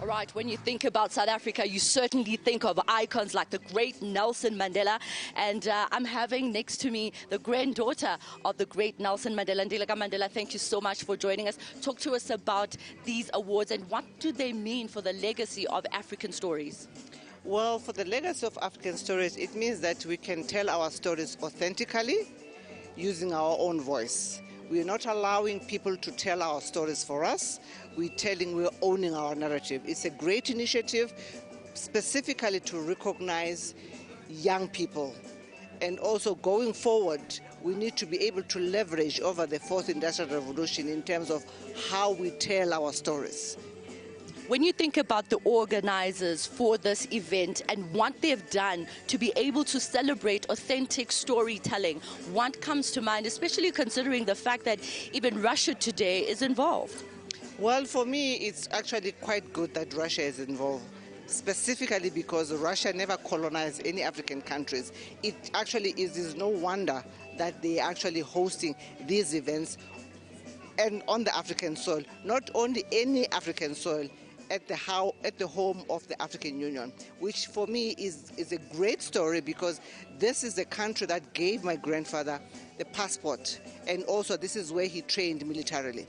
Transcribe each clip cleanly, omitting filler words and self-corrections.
Right, when you think about South Africa, you certainly think of icons like the great Nelson Mandela. And I'm having next to me the granddaughter of the great Nelson Mandela, Dilica Mandela. Thank you so much for joining us. Talk to us about these awards and what do they mean for the legacy of African stories? Well, for the legacy of African stories, it means that we can tell our stories authentically using our own voice. We're not allowing people to tell our stories for us. We're owning our narrative. It's a great initiative specifically to recognize young people. And also going forward, we need to be able to leverage over the fourth industrial revolution in terms of how we tell our stories. When you think about the organizers for this event and what they've done to be able to celebrate authentic storytelling, what comes to mind, especially considering the fact that even Russia today is involved? Well, for me, it's actually quite good that Russia is involved, specifically because Russia never colonized any African countries. It is no wonder that they are actually hosting these events and on the African soil, not only any African soil, at the home of the African Union, which for me is a great story because this is the country that gave my grandfather the passport, and also this is where he trained militarily.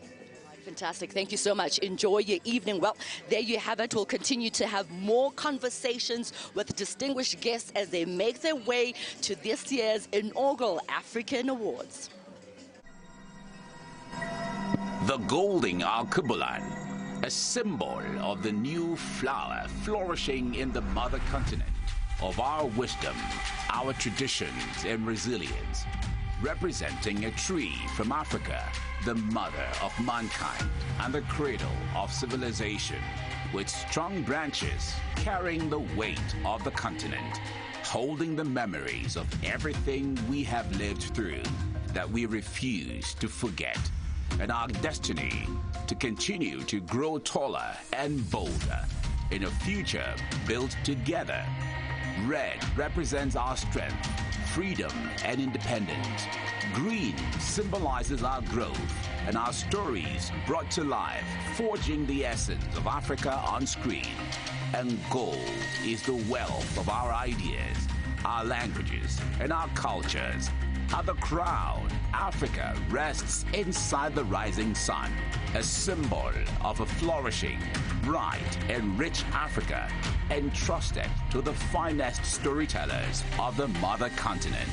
Fantastic. Thank you so much. Enjoy your evening. Well, there you have it. We'll continue to have more conversations with distinguished guests as they make their way to this year's inaugural African Awards. The golden arquebus, a symbol of the new flower flourishing in the mother continent, of our wisdom, our traditions and resilience, representing a tree from Africa, the mother of mankind and the cradle of civilization, with strong branches carrying the weight of the continent, holding the memories of everything we have lived through that we refuse to forget, and our destiny to continue to grow taller and bolder in a future built together. Red represents our strength, freedom, and independence. Green symbolizes our growth and our stories brought to life, forging the essence of Africa on screen. And gold is the wealth of our ideas, our languages, and our cultures. At the crown, Africa rests inside the rising sun, a symbol of a flourishing, bright, and rich Africa, entrusted to the finest storytellers of the mother continent.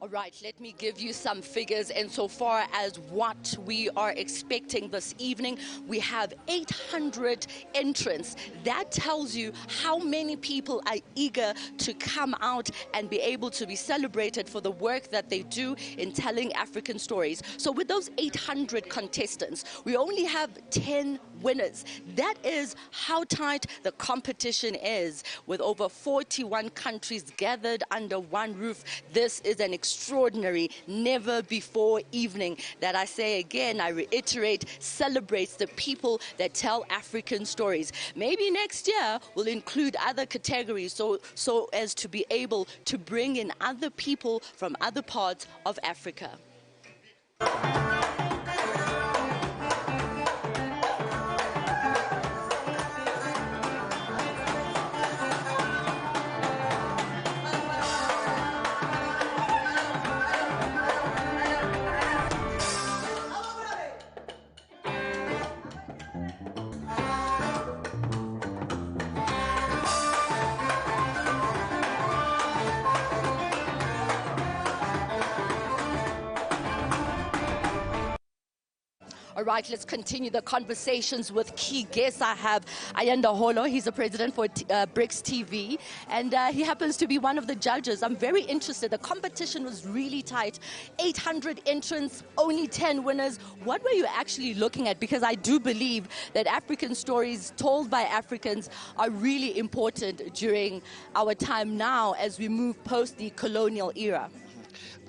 All right, let me give you some figures insofar as what we are expecting this evening. We have 800 entrants. That tells you how many people are eager to come out and be able to be celebrated for the work that they do in telling African stories. So with those 800 contestants, we only have 10 winners. That is how tight the competition is, with over 41 countries gathered under one roof. This is an extraordinary, never before evening that, I say again, I reiterate, celebrates the people that tell African stories. Maybe next year we'll include other categories so as to be able to bring in other people from other parts of Africa. All right, let's continue the conversations with key guests. I have Ayanda Holo. He's the president for BRICS TV, and he happens to be one of the judges. I'm very interested. The competition was really tight. 800 entrants, only 10 winners. What were you actually looking at? Because I do believe that African stories told by Africans are really important during our time now as we move post the colonial era.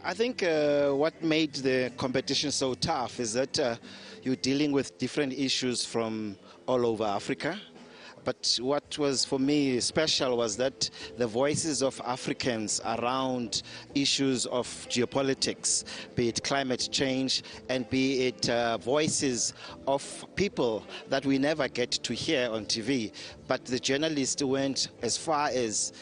I think what made the competition so tough is that you're dealing with different issues from all over Africa. But what was for me special was that the voices of Africans around issues of geopolitics, be it climate change and be it voices of people that we never get to hear on TV. But the journalists went as far as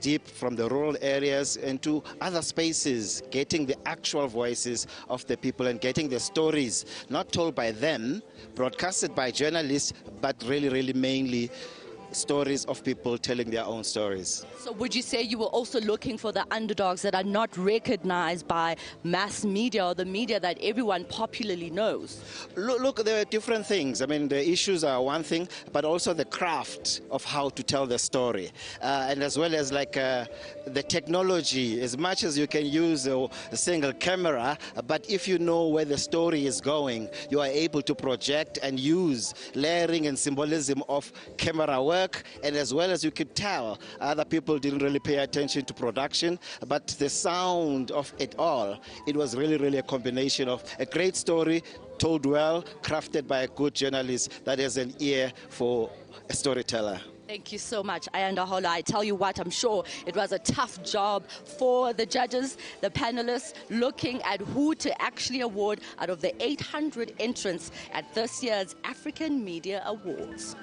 deep from the rural areas into other spaces, getting the actual voices of the people and getting the stories, not told by them, broadcasted by journalists, but really mainly stories of people telling their own stories. So would you say you were also looking for the underdogs that are not recognized by mass media or the media that everyone popularly knows? Look, there are different things. I mean, the issues are one thing, but also the craft of how to tell the story. And as well as like the technology, as much as you can use a single camera, but if you know where the story is going, you are able to project and use layering and symbolism of camera work. And as well as you could tell, other people didn't really pay attention to production, but the sound of it all, it was really a combination of a great story told well, crafted by a good journalist that has an ear for a storyteller. Thank you so much, Ayanda Holo. I tell you what, I'm sure it was a tough job for the judges, the panelists, looking at who to actually award out of the 800 entrants at this year's African Media Awards.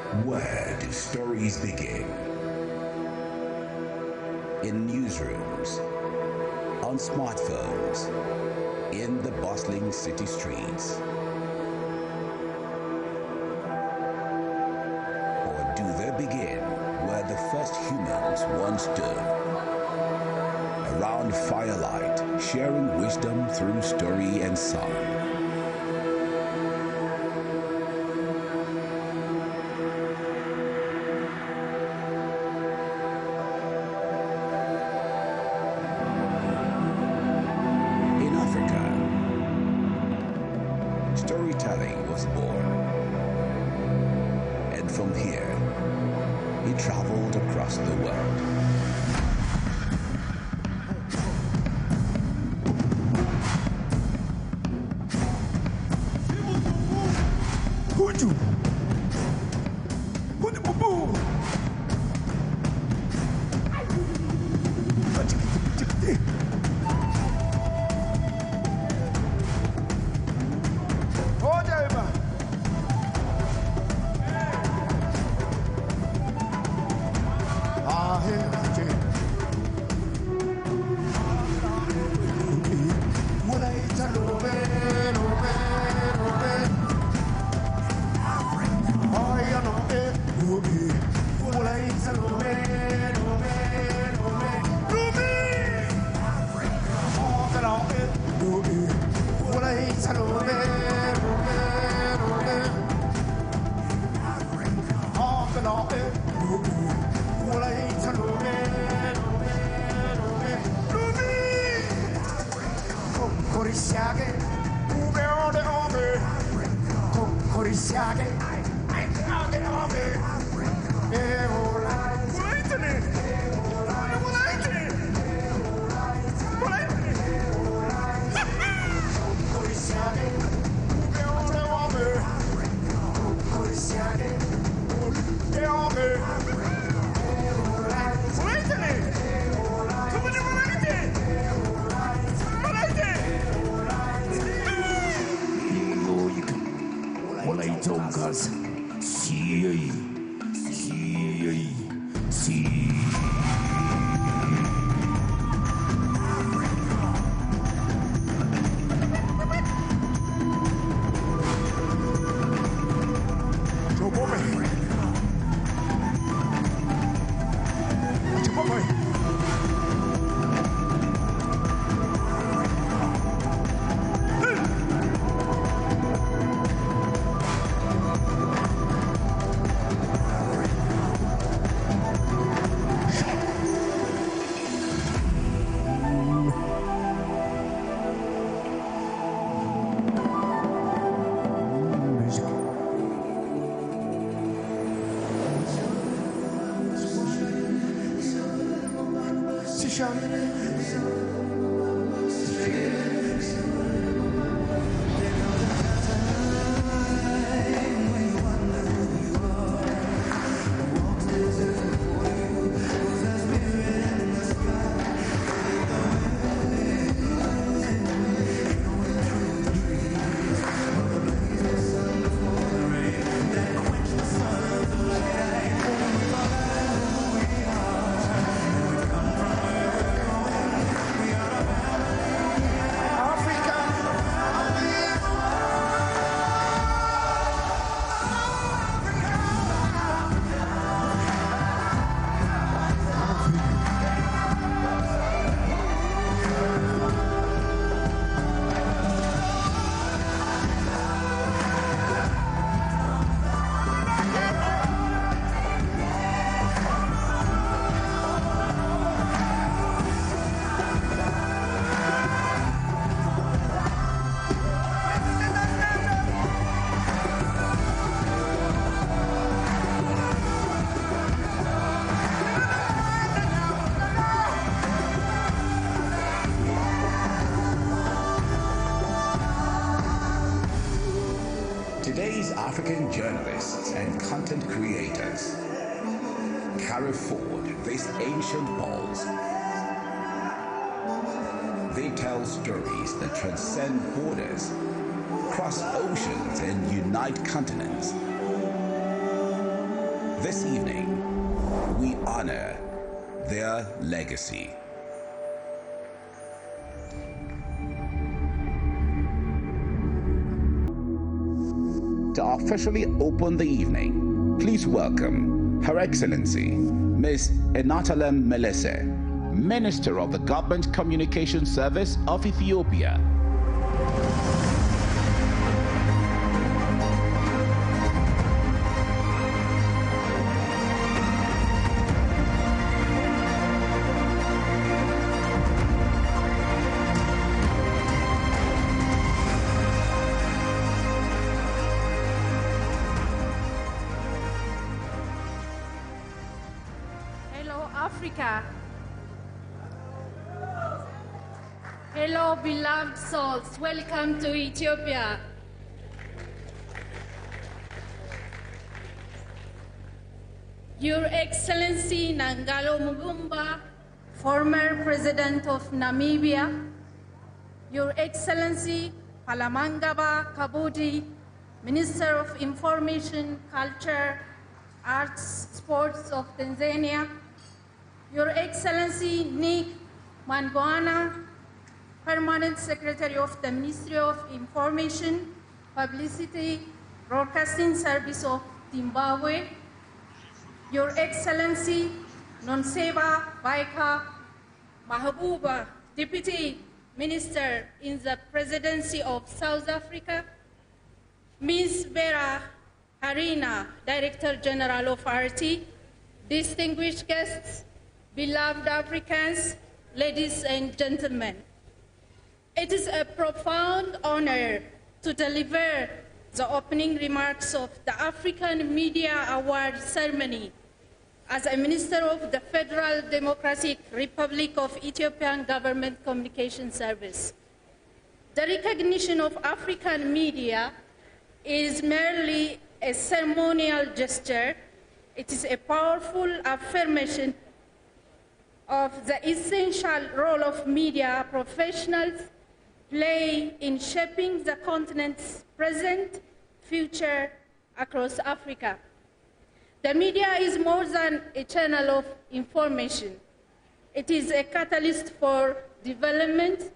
Where do stories begin? In newsrooms, on smartphones, in the bustling city streets. Or do they begin where the first humans once stood? Around firelight, sharing wisdom through story and song. Storytelling was born, and from here, he traveled across the world. Today's African journalists and content creators carry forward these ancient balls. They tell stories that transcend borders, cross oceans, and unite continents. This evening, we honor their legacy. To officially open the evening, please welcome Her Excellency, Ms. Inaugural Melese, Minister of the Government Communication Service of Ethiopia. Africa. Hello, beloved souls. Welcome to Ethiopia. Your Excellency Nangalo Mugumba, former President of Namibia, Your Excellency Palamangaba Kabudi, Minister of Information, Culture, Arts, Sports of Tanzania, Your Excellency Nick Mangwana, Permanent Secretary of the Ministry of Information, Publicity, Broadcasting Service of Zimbabwe, Your Excellency Nonseba Baika Mahabuba, Deputy Minister in the Presidency of South Africa, Ms. Vera Harina, Director General of RT, distinguished guests, beloved Africans, ladies and gentlemen. It is a profound honor to deliver the opening remarks of the African Media Award ceremony as a Minister of the Federal Democratic Republic of Ethiopian Government Communication Service. The recognition of African media is merely a ceremonial gesture. It is a powerful affirmation of the essential role of media professionals play in shaping the continent's present, future across Africa. The media is more than a channel of information. It is a catalyst for development,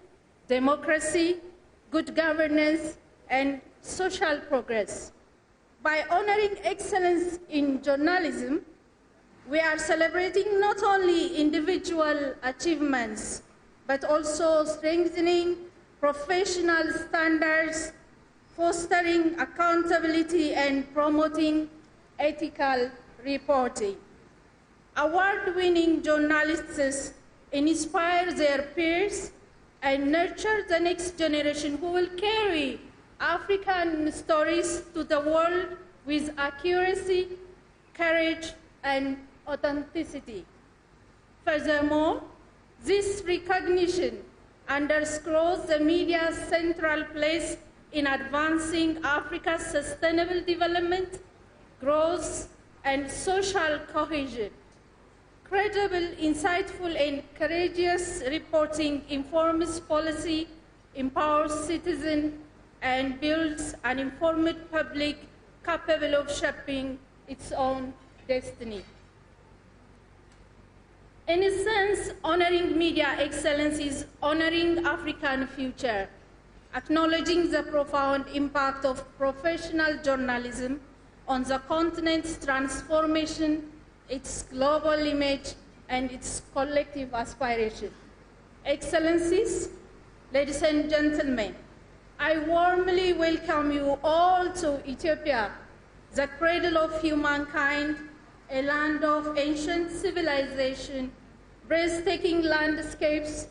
democracy, good governance, and social progress. By honoring excellence in journalism, we are celebrating not only individual achievements, but also strengthening professional standards, fostering accountability, and promoting ethical reporting. Award-winning journalists inspire their peers and nurture the next generation who will carry African stories to the world with accuracy, courage, and authenticity. Furthermore, this recognition underscores the media's central place in advancing Africa's sustainable development, growth, and social cohesion. Credible, insightful, and courageous reporting informs policy, empowers citizens, and builds an informed public capable of shaping its own destiny. In a sense, honoring media excellence is honoring African future, acknowledging the profound impact of professional journalism on the continent's transformation, its global image, and its collective aspiration. Excellencies, ladies and gentlemen, I warmly welcome you all to Ethiopia, the cradle of humankind, a land of ancient civilization, breathtaking landscapes,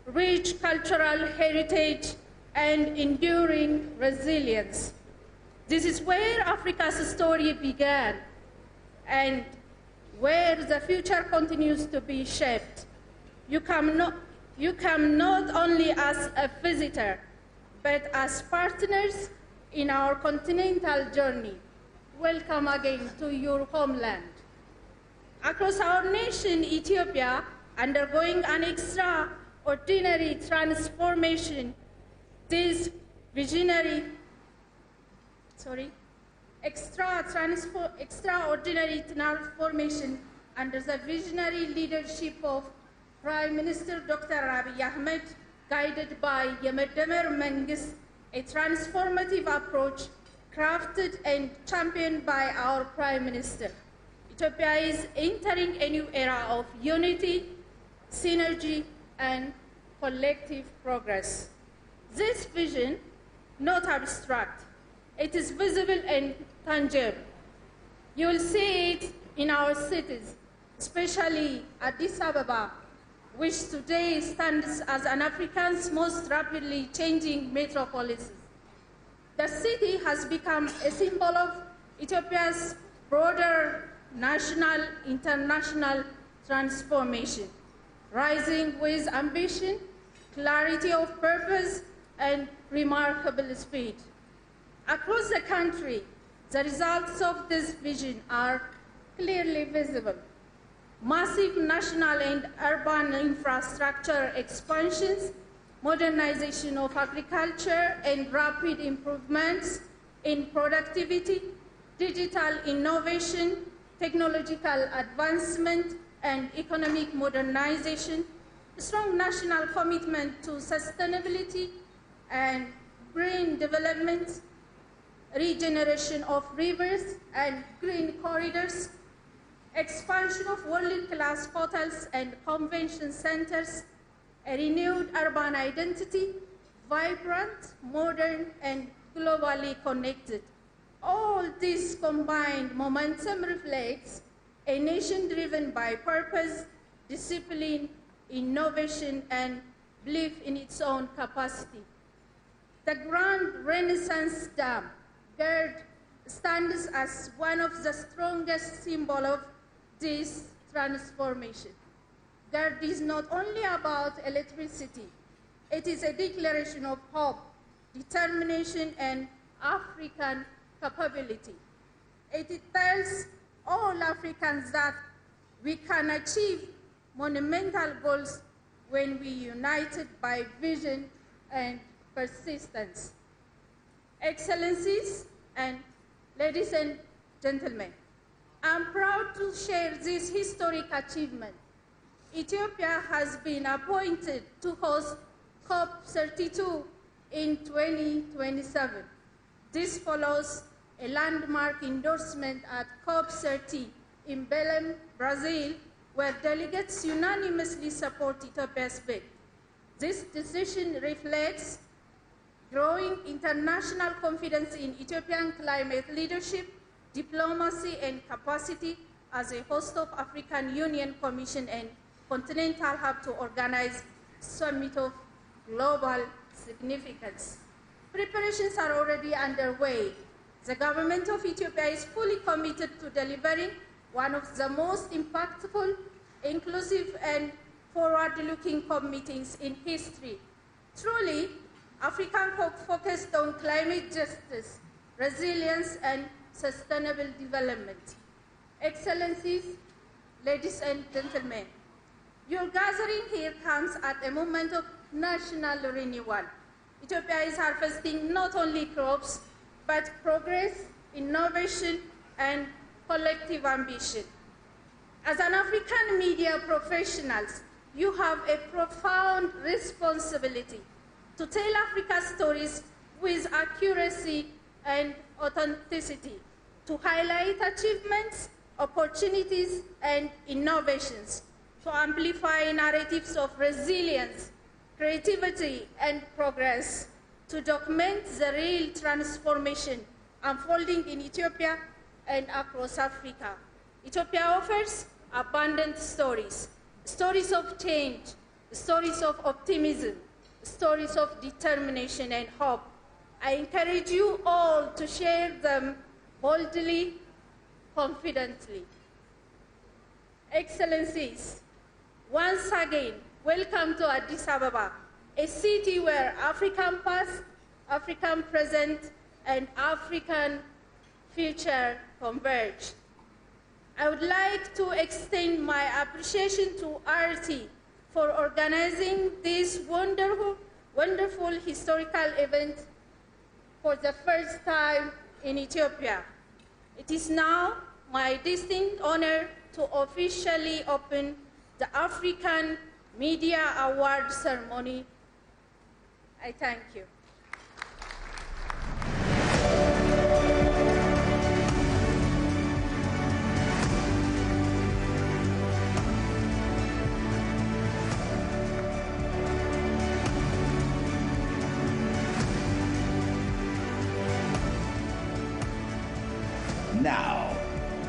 rich cultural heritage, and enduring resilience. This is where Africa's story began and where the future continues to be shaped. You come not only as a visitor, but as partners in our continental journey. Welcome again to your homeland. Across our nation, Ethiopia, undergoing an extraordinary transformation, this visionary extraordinary transformation under the visionary leadership of Prime Minister Dr. Abiy Ahmed, guided by Yemedemer Mengis, a transformative approach crafted and championed by our Prime Minister. Ethiopia is entering a new era of unity, synergy, and collective progress. This vision, not abstract, it is visible and tangible. You will see it in our cities, especially Addis Ababa, which today stands as an Africa's most rapidly changing metropolis. The city has become a symbol of Ethiopia's broader national, international transformation, rising with ambition, clarity of purpose, and remarkable speed. Across the country, the results of this vision are clearly visible. Massive national and urban infrastructure expansions, modernization of agriculture, and rapid improvements in productivity, digital innovation, technological advancement, and economic modernization, strong national commitment to sustainability and green development, regeneration of rivers and green corridors, expansion of world-class hotels and convention centers, a renewed urban identity, vibrant, modern, and globally connected. All this combined momentum reflects a nation driven by purpose, discipline, innovation, and belief in its own capacity. The Grand Renaissance Dam stands as one of the strongest symbols of this transformation. GERD is not only about electricity, it is a declaration of hope, determination, and African capability. It tells all Africans that we can achieve monumental goals when we are united by vision and persistence. Excellencies and ladies and gentlemen, I'm proud to share this historic achievement. Ethiopia has been appointed to host COP32 in 2027. This follows a landmark endorsement at COP30 in Belém, Brazil, where delegates unanimously support Ethiopia's bid. This decision reflects growing international confidence in Ethiopian climate leadership, diplomacy, and capacity as a host of African Union Commission and continental hub to organize summit of global significance. Preparations are already underway. The government of Ethiopia is fully committed to delivering one of the most impactful, inclusive, and forward-looking COP meetings in history. Truly, African COP focused on climate justice, resilience, and sustainable development. Excellencies, ladies and gentlemen, your gathering here comes at a moment of national renewal. Ethiopia is harvesting not only crops, but progress, innovation, and collective ambition. As an African media professionals, you have a profound responsibility to tell Africa's stories with accuracy and authenticity, to highlight achievements, opportunities, and innovations, to amplify narratives of resilience, creativity, and progress, to document the real transformation unfolding in Ethiopia and across Africa. Ethiopia offers abundant stories, stories of change, stories of optimism, stories of determination and hope. I encourage you all to share them boldly, confidently. Excellencies, once again, welcome to Addis Ababa, a city where African past, African present, and African future converge. I would like to extend my appreciation to RT for organizing this wonderful historical event for the first time in Ethiopia. It is now my distinct honor to officially open the African Media Award ceremony. I thank you. Now,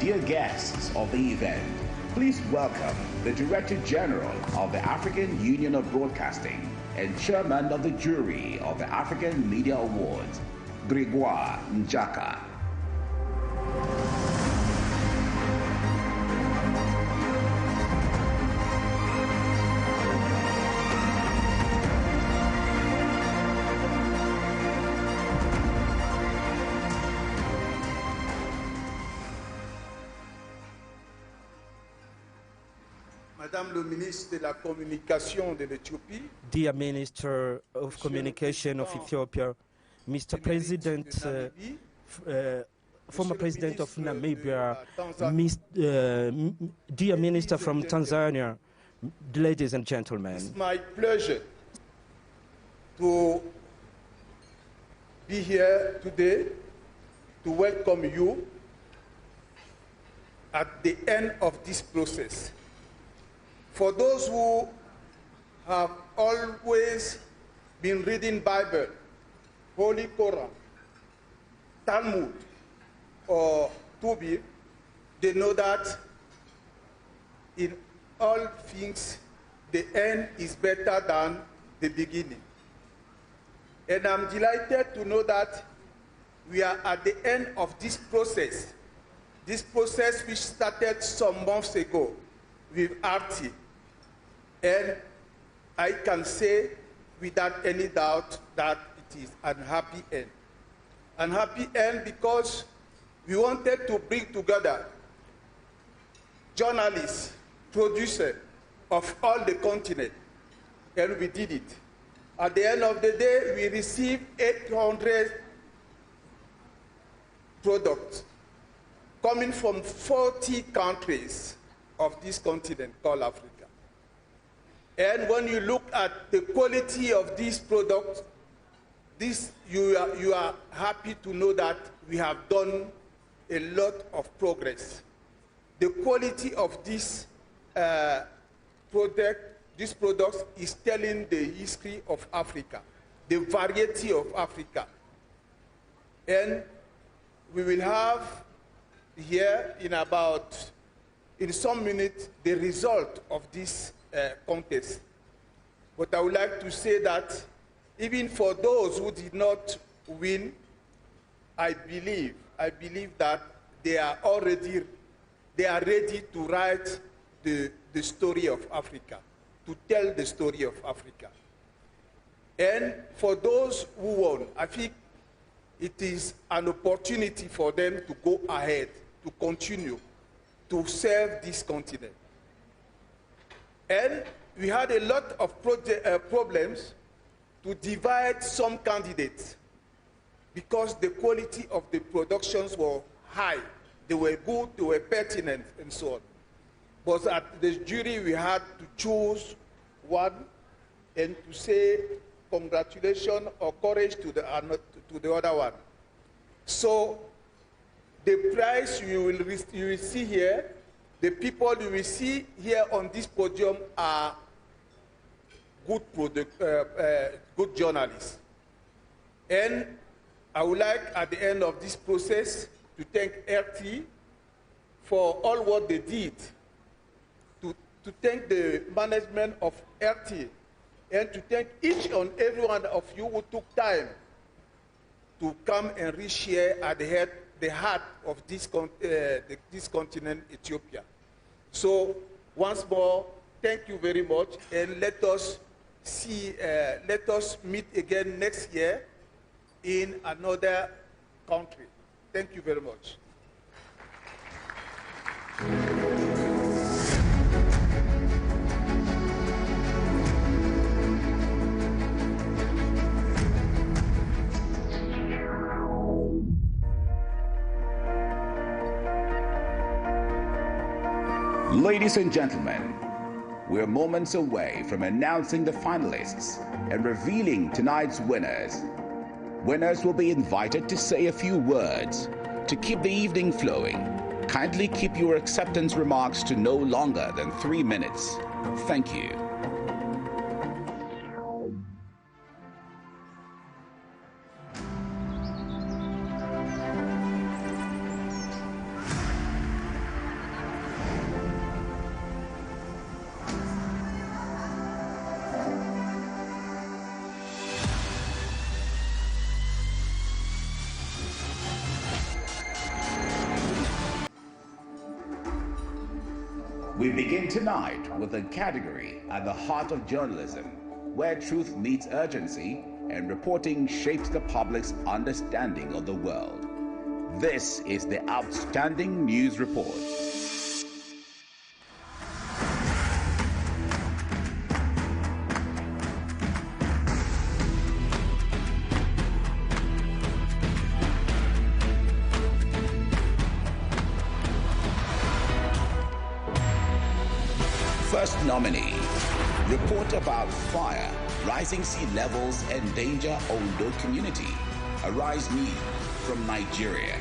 dear guests of the event, please welcome the Director General of the African Union of Broadcasting and Chairman of the Jury of the African Media Awards, Gregoire Njaka. Madame le ministre de la Communication de l'Éthiopie, Dear Minister of Communication of Ethiopia, Mr. President, former President of Namibia, dear Minister from Tanzania, ladies and gentlemen. It's my pleasure to be here today to welcome you at the end of this process. For those who have always been reading Bible, Holy Quran, Talmud, or Tubi, they know that in all things, the end is better than the beginning. And I'm delighted to know that we are at the end of this process which started some months ago with RT. And I can say without any doubt that it is an happy end. An happy end because we wanted to bring together journalists, producers of all the continent, and we did it. At the end of the day, we received 800 products coming from 40 countries of this continent called Africa. And when you look at the quality of these products, you are happy to know that we have done a lot of progress. The quality of these products is telling the history of Africa, the variety of Africa. And we will have here in some minutes the result of this contest. But I would like to say that even for those who did not win, I believe that they are ready to write the story of Africa, to tell the story of Africa. And for those who won, I think it is an opportunity for them to go ahead, to continue, to serve this continent. And we had a lot of problems to divide some candidates because the quality of the productions were high. They were good, they were pertinent, and so on. But at the jury, we had to choose one and to say congratulations or courage to the other one. So the prize you will see here, the people you will see here on this podium are good journalists. And I would like, at the end of this process, to thank RT for all what they did, to thank the management of RT, and to thank each and every one of you who took time to come and reshare at the heart of this continent, Ethiopia. So once more, thank you very much, and let us meet again next year in another country. Thank you very much. Ladies and gentlemen, we're moments away from announcing the finalists and revealing tonight's winners. Winners will be invited to say a few words to keep the evening flowing. Kindly keep your acceptance remarks to no longer than 3 minutes. Thank you. We begin tonight with a category at the heart of journalism, where truth meets urgency and reporting shapes the public's understanding of the world. This is the Outstanding News Report. First nominee, report about fire, rising sea levels endanger Ondo community. Arise News from Nigeria.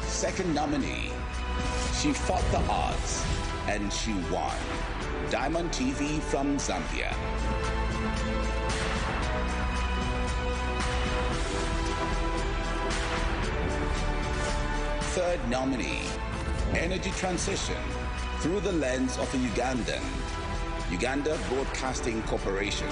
Second nominee, she fought the odds and she won. Diamond TV from Zambia. Third nominee, energy transition through the lens of a Ugandan, Uganda Broadcasting Corporation.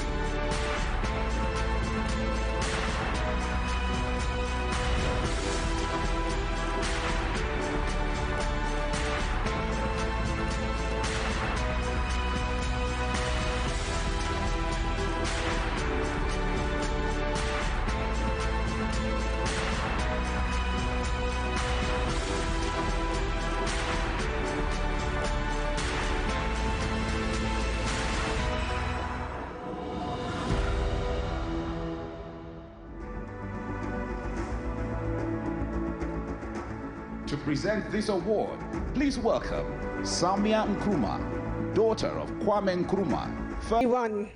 To present this award, please welcome Samia Nkrumah, daughter of Kwame Nkrumah. Everyone,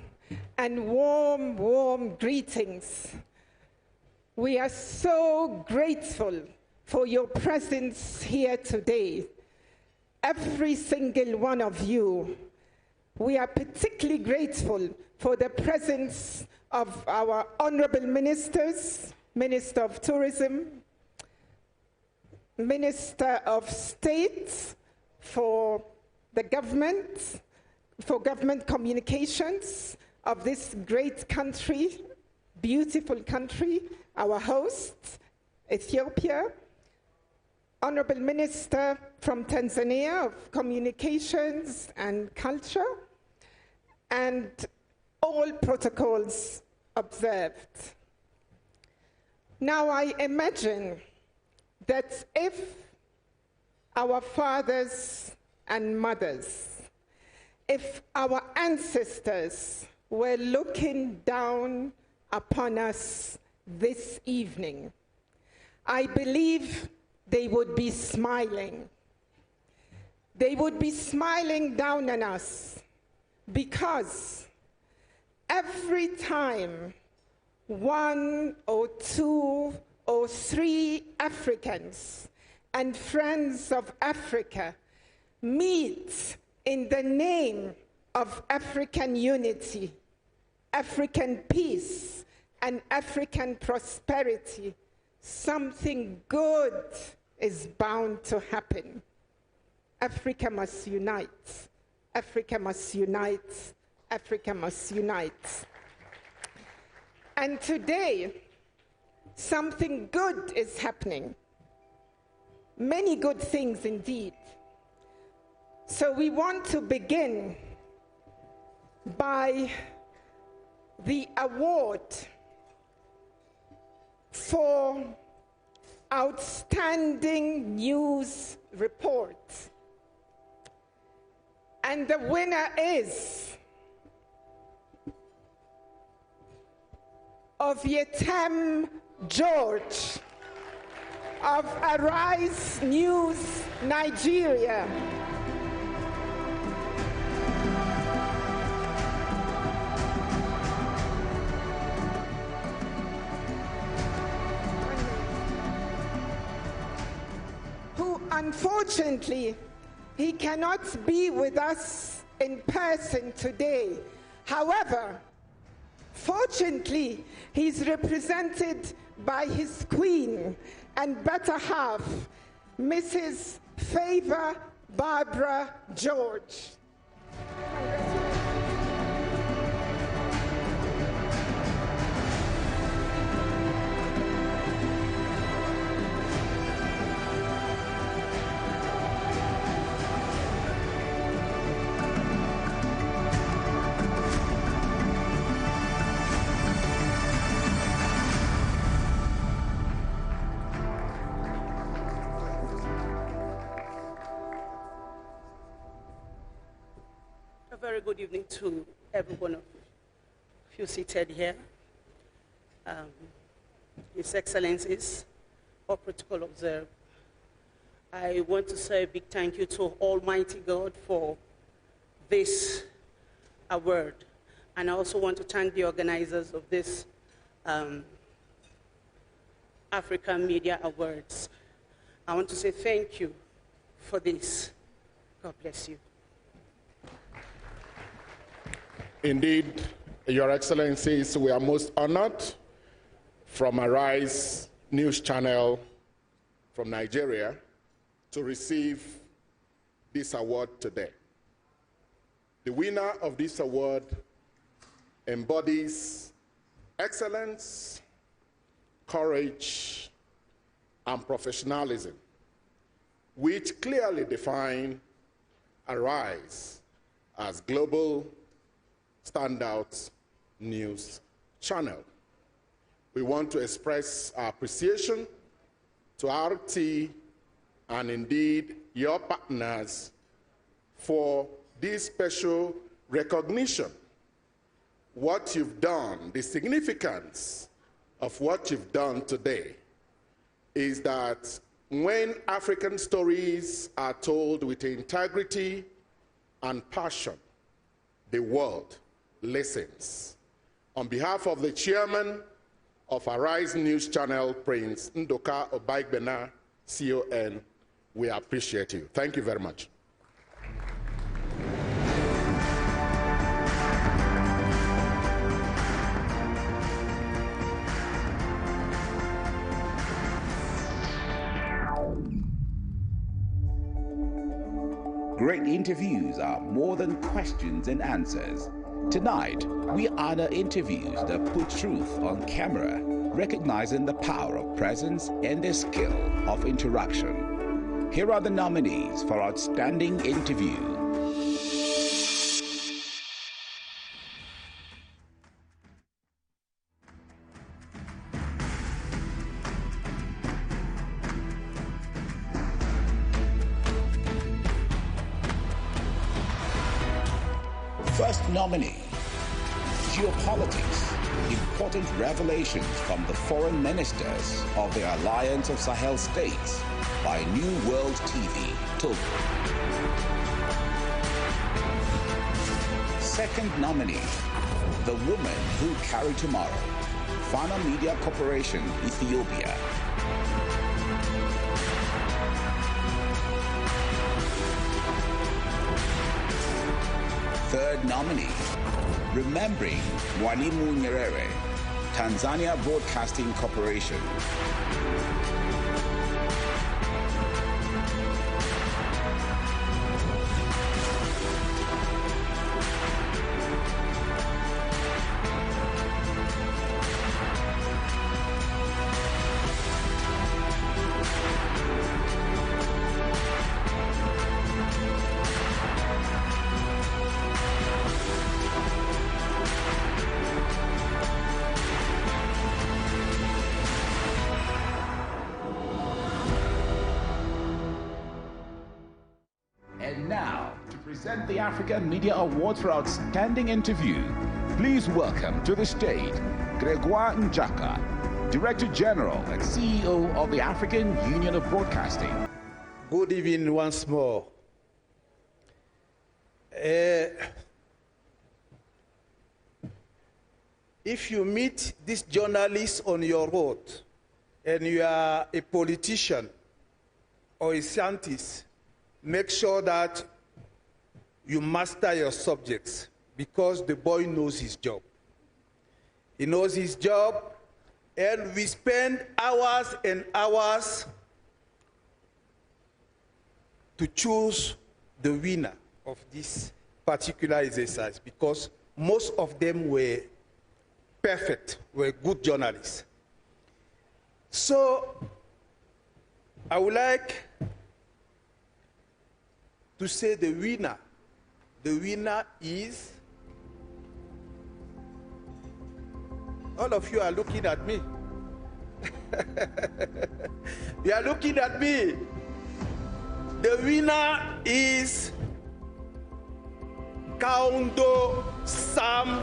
and warm greetings. We are so grateful for your presence here today. Every single one of you. We are particularly grateful for the presence of our honorable ministers, Minister of Tourism, Minister of State for the government, for government communications of this great country, beautiful country, our host, Ethiopia, Honorable Minister from Tanzania of Communications and Culture, and all protocols observed. Now I imagine that if our fathers and mothers, if our ancestors were looking down upon us this evening, I believe they would be smiling. They would be smiling down on us because every time one or two or three Africans and friends of Africa meet in the name of African unity, African peace, and African prosperity, something good is bound to happen. Africa must unite. Africa must unite. Africa must unite. And today, something good is happening. Many good things indeed. So we want to begin by the award for Outstanding News Report. And the winner is Ovietem George. of Arise News Nigeria. Who unfortunately, he cannot be with us in person today. However, fortunately, he's represented by his queen and better half, Mrs. Favor Barbara George. A very good evening to every one of you seated here. His Excellencies, all protocol observed. I want to say a big thank you to Almighty God for this award. And I also want to thank the organizers of this African Media Awards. I want to say thank you for this. God bless you. Indeed, Your Excellencies, we are most honored from Arise News Channel from Nigeria to receive this award today. The winner of this award embodies excellence, courage, and professionalism, which clearly define Arise as global standout news channel. We want to express our appreciation to RT and indeed your partners for this special recognition. What you've done, the significance of what you've done today is that when African stories are told with integrity and passion, the world listens. On behalf of the chairman of Arise News Channel, Prince Ndoka Obaigbena, CON, we appreciate you. Thank you very much. Great interviews are more than questions and answers. Tonight, we honor interviews that put truth on camera, recognizing the power of presence and the skill of interaction. Here are the nominees for Outstanding Interview. First nominee, Geopolitics, important revelations from the foreign ministers of the Alliance of Sahel States by New World TV, Togo. Second nominee, The Woman Who Carried Tomorrow, Fana Media Corporation, Ethiopia. Third nominee, Remembering Mwalimu Nyerere, Tanzania Broadcasting Corporation. And now, to present the African Media Award for Outstanding Interview, please welcome to the stage Gregoire Njaka, Director General and CEO of the African Union of Broadcasting. Good evening once more. If you meet this journalist on your road and you are a politician or a scientist, make sure that you master your subjects, because the boy knows his job. He knows his job, and we spend hours and hours to choose the winner of this particular exercise, because most of them were perfect, were good journalists. So I would like to say the winner. The winner is, all of you are looking at me. You are looking at me. The winner is Kaundo Sam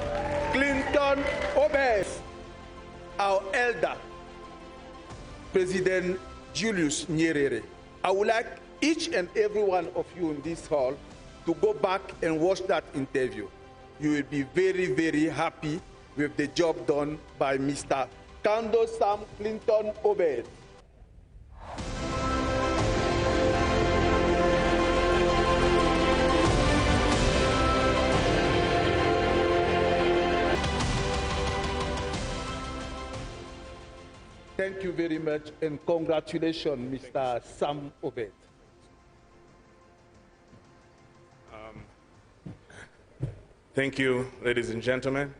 Clinton Obed, our elder, President Julius Nyerere. I would like each and every one of you in this hall to go back and watch that interview. You will be very, very happy with the job done by Mr. Kaundo Sam Clinton Obed. Thank you very much, and congratulations, Mr. Sam Obed. Thank you, ladies and gentlemen.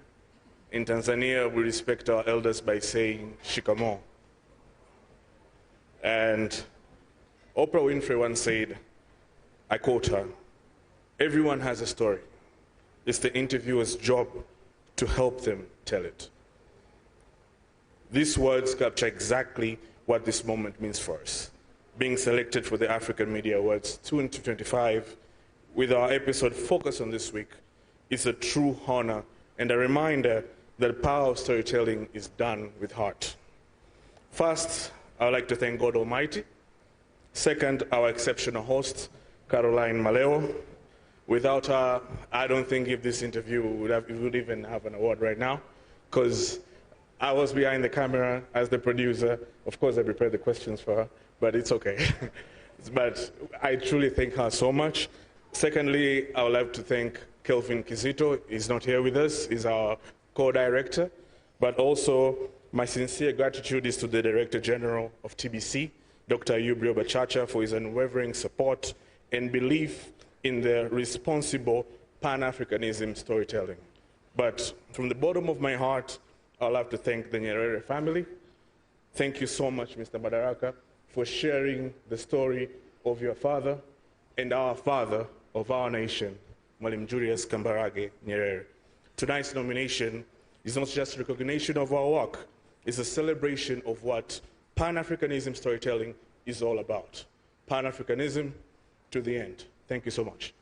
In Tanzania, we respect our elders by saying shikamoo. And Oprah Winfrey once said, I quote her, "Everyone has a story. It's the interviewer's job to help them tell it." These words capture exactly what this moment means for us. Being selected for the African Media Awards 2025 with our episode focused on this week is a true honor and a reminder that the power of storytelling is done with heart. First, I would like to thank God Almighty. Second, our exceptional host, Caroline Maleo. Without her, I don't think if this interview would even have an award right now, because I was behind the camera as the producer. Of course, I prepared the questions for her, but it's okay. But I truly thank her so much. Secondly, I would like to thank Kelvin Kizito. He's not here with us. He's our co-director. But also, my sincere gratitude is to the Director General of TBC, Dr. Ayub Bachacha, for his unwavering support and belief in the responsible Pan-Africanism storytelling. But from the bottom of my heart, I'd like to thank the Nyerere family. Thank you so much, Mr. Madaraka, for sharing the story of your father and our father of our nation, Mwalimu Julius Kambarage Nyerere. Tonight's nomination is not just recognition of our work, it's a celebration of what Pan-Africanism storytelling is all about. Pan-Africanism to the end. Thank you so much.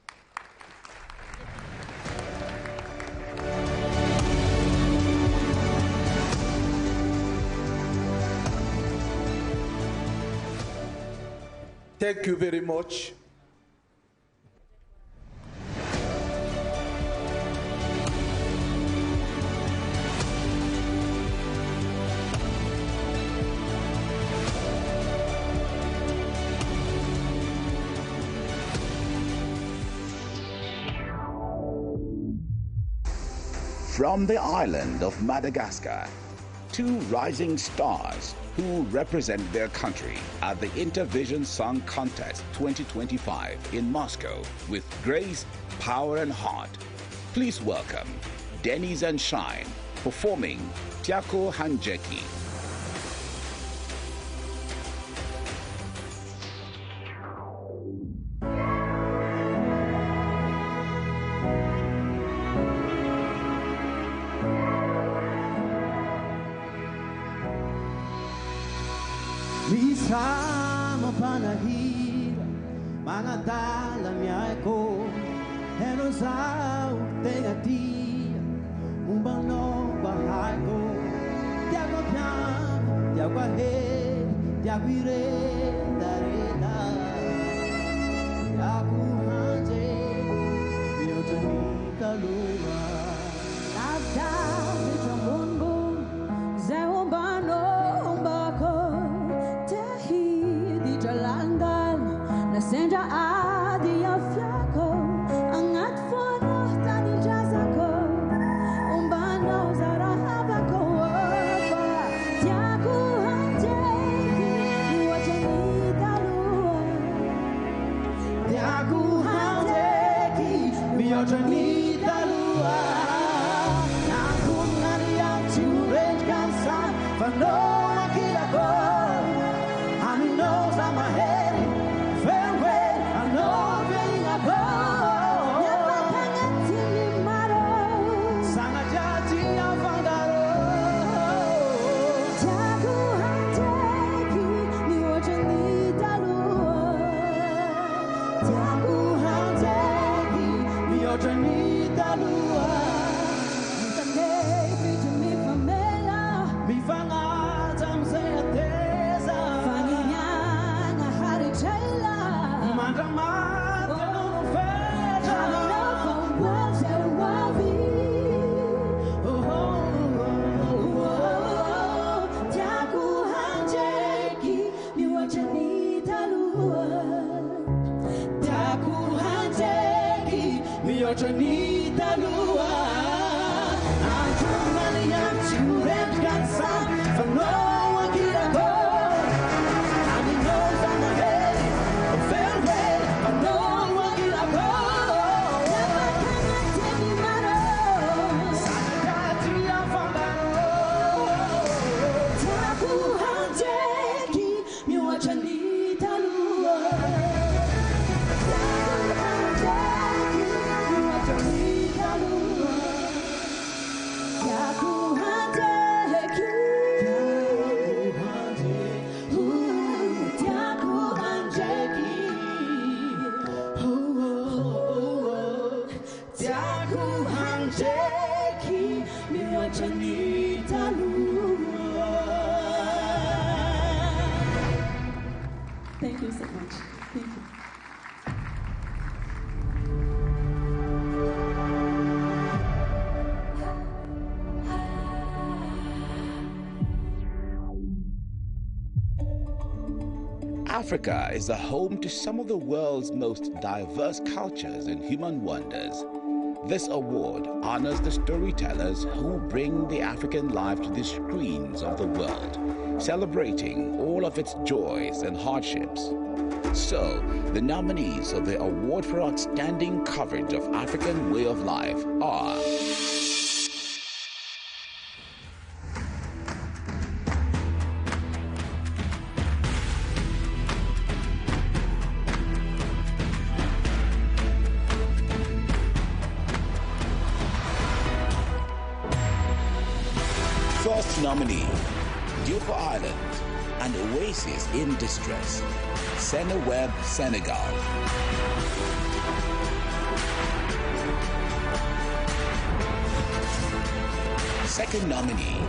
Thank you very much. From the island of Madagascar, two rising stars who represent their country at the Intervision Song Contest 2025 in Moscow with grace, power, and heart. Please welcome Dennis and Shine performing Tiako Hanjeki. Sama panahira, mga dalam niya ko, pero sa tenga dia, umbang no bahay ko, tiago piano, Thank you so much. Thank you. Africa is the home to some of the world's most diverse cultures and human wonders. This award honors the storytellers who bring the African life to the screens of the world, celebrating all of its joys and hardships. So, the nominees of the Award for Outstanding Coverage of African Way of Life are First nominee, Duper Island, an oasis in distress, Seneweb, Senegal. Second nominee,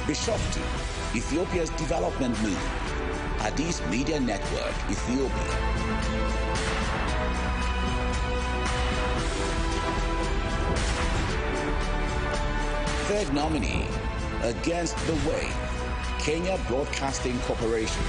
Bishoftu, Ethiopia's development move, Addis Media Network, Ethiopia. Third nominee, Against the Way, Kenya Broadcasting Corporation.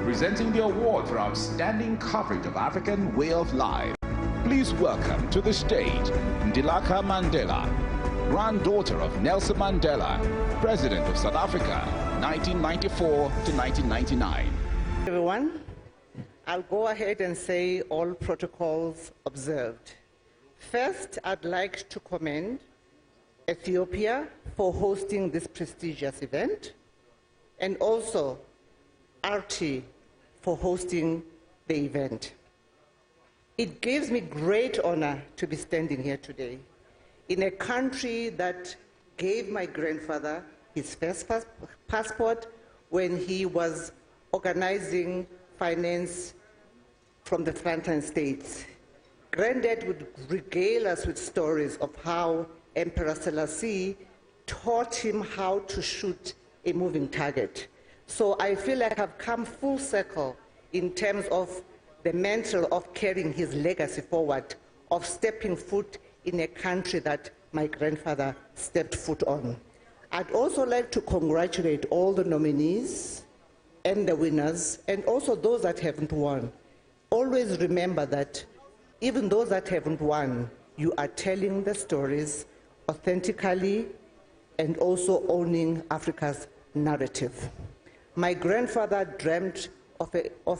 Presenting the award for outstanding coverage of African way of life, please welcome to the stage Dilica Mandela, granddaughter of Nelson Mandela, President of South Africa, 1994 to 1999. Everyone, I'll go ahead and say all protocols observed. First, I'd like to commend Ethiopia for hosting this prestigious event, and also RT for hosting the event. It gives me great honor to be standing here today in a country that gave my grandfather his first passport when he was organizing finance from the frontline states. Granddad would regale us with stories of how Emperor Selassie taught him how to shoot a moving target. So I feel like I've come full circle in terms of the mantle of carrying his legacy forward, of stepping foot in a country that my grandfather stepped foot on. I'd also like to congratulate all the nominees and the winners, and also those that haven't won. Always remember that even those that haven't won, you are telling the stories authentically and also owning Africa's narrative. My grandfather dreamt of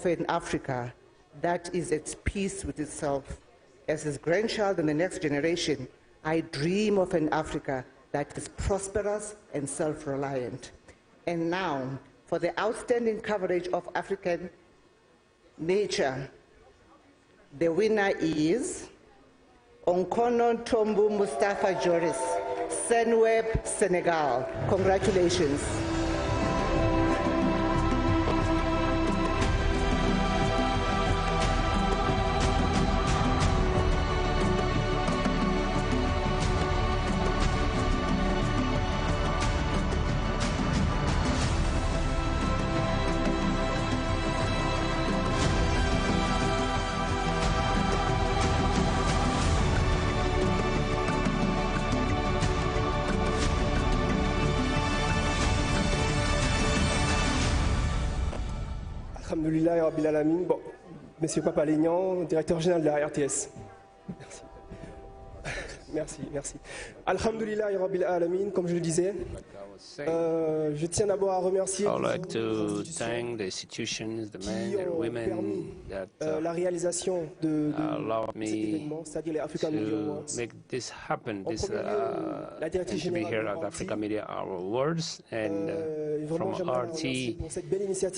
an Africa that is at peace with itself. As his grandchild and the next generation, I dream of an Africa that is prosperous and self-reliant. And now, for the outstanding coverage of African nature, the winner is Onkono Tombu Mustafa Joris, Senweb, Senegal. Congratulations. Alhamdoulilah et Rabbil Alamin. Bon, Monsieur Papalignan, directeur général de la RTS. Merci. Merci, merci. Alhamdoulilah et Rabbil Alamin, comme je le disais. Je tiens d'abord à remercier I would like to thank the institutions, the men, the women that allowed me to make this happen. This and to be here at Africa Media Awards, and from RT,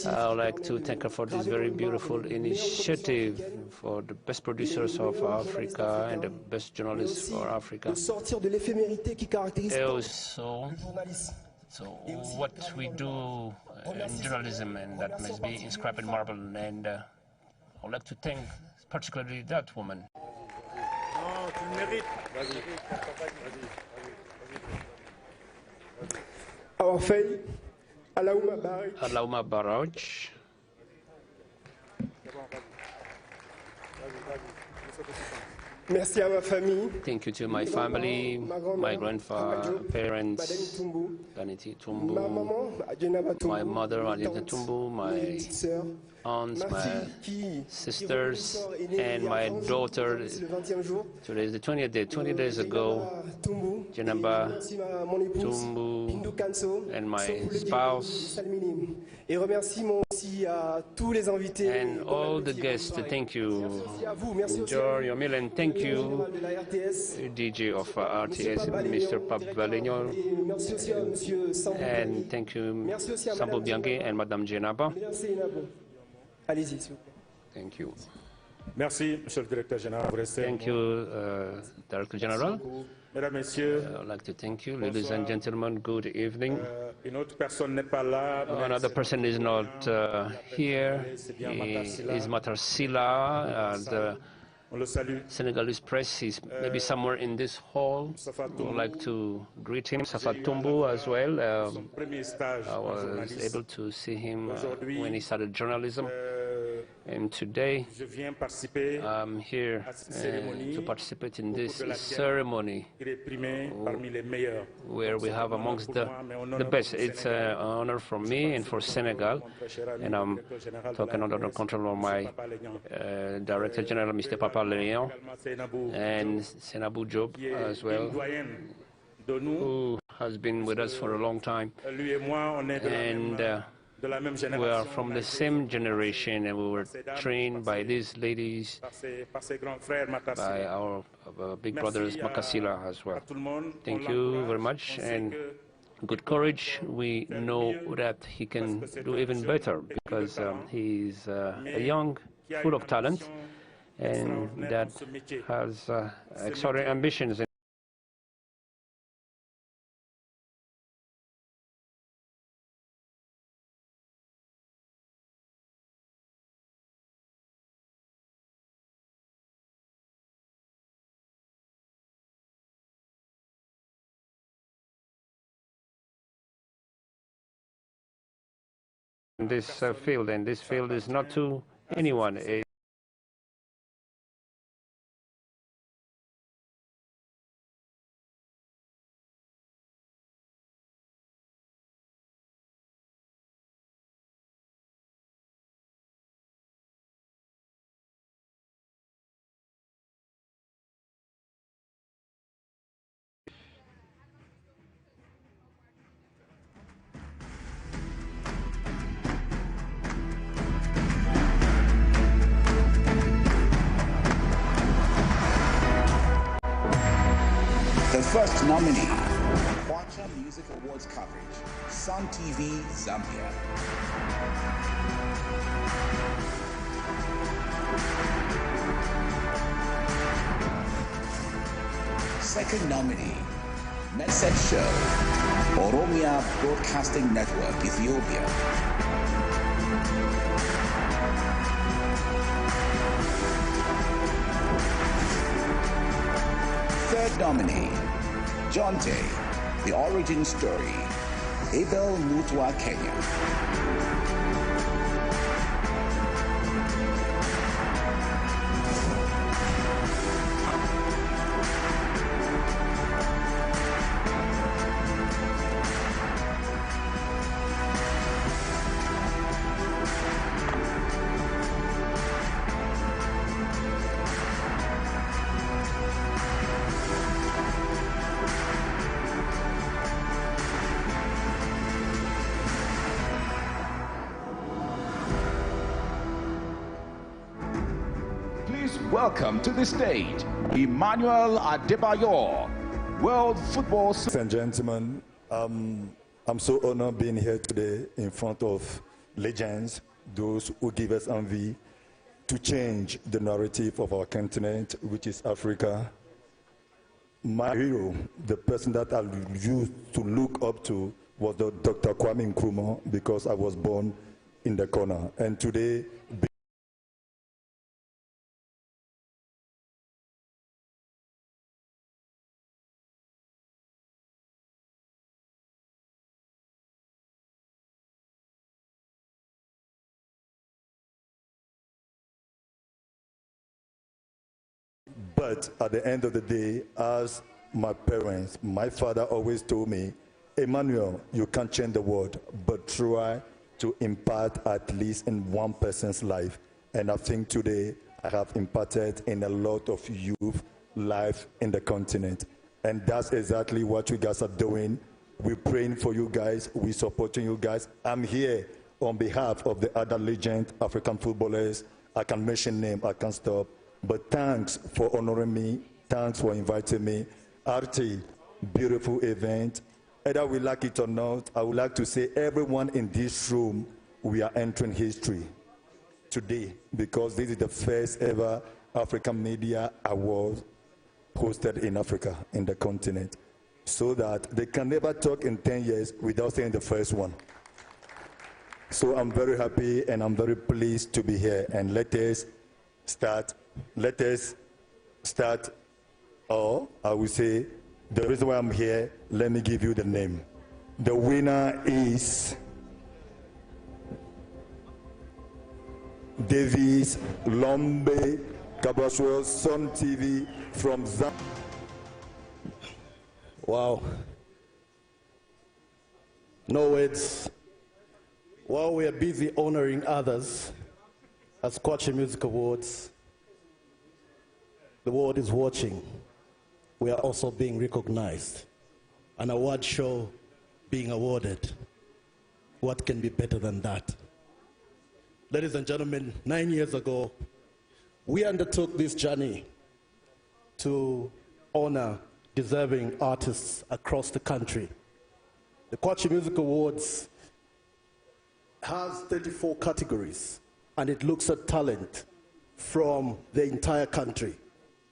I would like to thank her for this very beautiful initiative for the best producers of Africa and the best journalists for Africa. So what we do in journalism, and that must be inscribed in marble, and I would like to thank particularly that woman. Alaouma Baraj. Merci à ma famille. Thank you to my family, my grandfather, parents, Ganiti Tumbu, my mother, Adita Tumbu, my aunts, my sisters, and my daughter. Today is the 20th day. 20 days ago, Jenaba Tumbu, and my spouse, and all the guests. Thank you. Enjoy your meal, and thank you, DJ of RTS, Mr. Papalignan, and thank you, Sambo Bianchi and Madame Jenaba. Thank you. Merci, Monsieur le Directeur Général. Thank you, Director General. Mesdames, Messieurs, I'd like to thank you, ladies and gentlemen. Good evening. Une autre personne n'est pas là. Another person is not here. He is Matar Silla. The Senegalese press is maybe somewhere in this hall. I would like to greet him. Safat Tumbu as well. I was able to see him when he started journalism. And today, I'm here to participate in this ceremony where we have amongst the best. It's an honor for me and for Senegal, and I'm talking under the control of my Director General, Mr. Papalignan, and Senabou Job as well, who has been with us for a long time. And We are from the same generation, and we were trained by these ladies, by our big brothers Makasila as well. Thank you very much, and good courage. We know that he can do even better because he's young, full of talent, and that has extraordinary ambitions. This field, and this field is not to anyone. The first nominee, Kwacha Music Awards coverage, Sun TV, Zambia. Second nominee, Medset Show, Oromia Broadcasting Network, Ethiopia. Third nominee, Jonte, The Origin Story, Abel Mutwa, Kenya. Welcome to the stage, Emmanuel Adebayor, World Football. Ladies and gentlemen, I'm so honored being here today in front of legends, those who give us envy to change the narrative of our continent, which is Africa. My hero, the person that I used to look up to, was Dr. Kwame Nkrumah, because I was born in the corner. And today, but at the end of the day, as my parents, my father always told me, Emmanuel, you can't change the world, but try to impact at least in one person's life. And I think today I have impacted in a lot of youth life in the continent. And that's exactly what you guys are doing. We're praying for you guys. We're supporting you guys. I'm here on behalf of the other legend African footballers. I can mention names, I can't stop. But thanks for honoring me. Thanks for inviting me. RT, beautiful event. Either we like it or not, I would like to say everyone in this room, we are entering history today because this is the first ever African Media Award hosted in Africa, in the continent, so that they can never talk in 10 years without saying the first one. So I'm very happy and I'm very pleased to be here, and let us start, or I will say, the reason why I'm here, let me give you the name. The winner is Davis Lombe Kabaswo, Sun TV from Zambia. Wow. No words. While we are busy honoring others as Kwacha Music Awards, the world is watching. We are also being recognized. An award show being awarded. What can be better than that? Ladies and gentlemen, 9 years ago, we undertook this journey to honor deserving artists across the country. The Kwacha Music Awards has 34 categories, and it looks at talent from the entire country.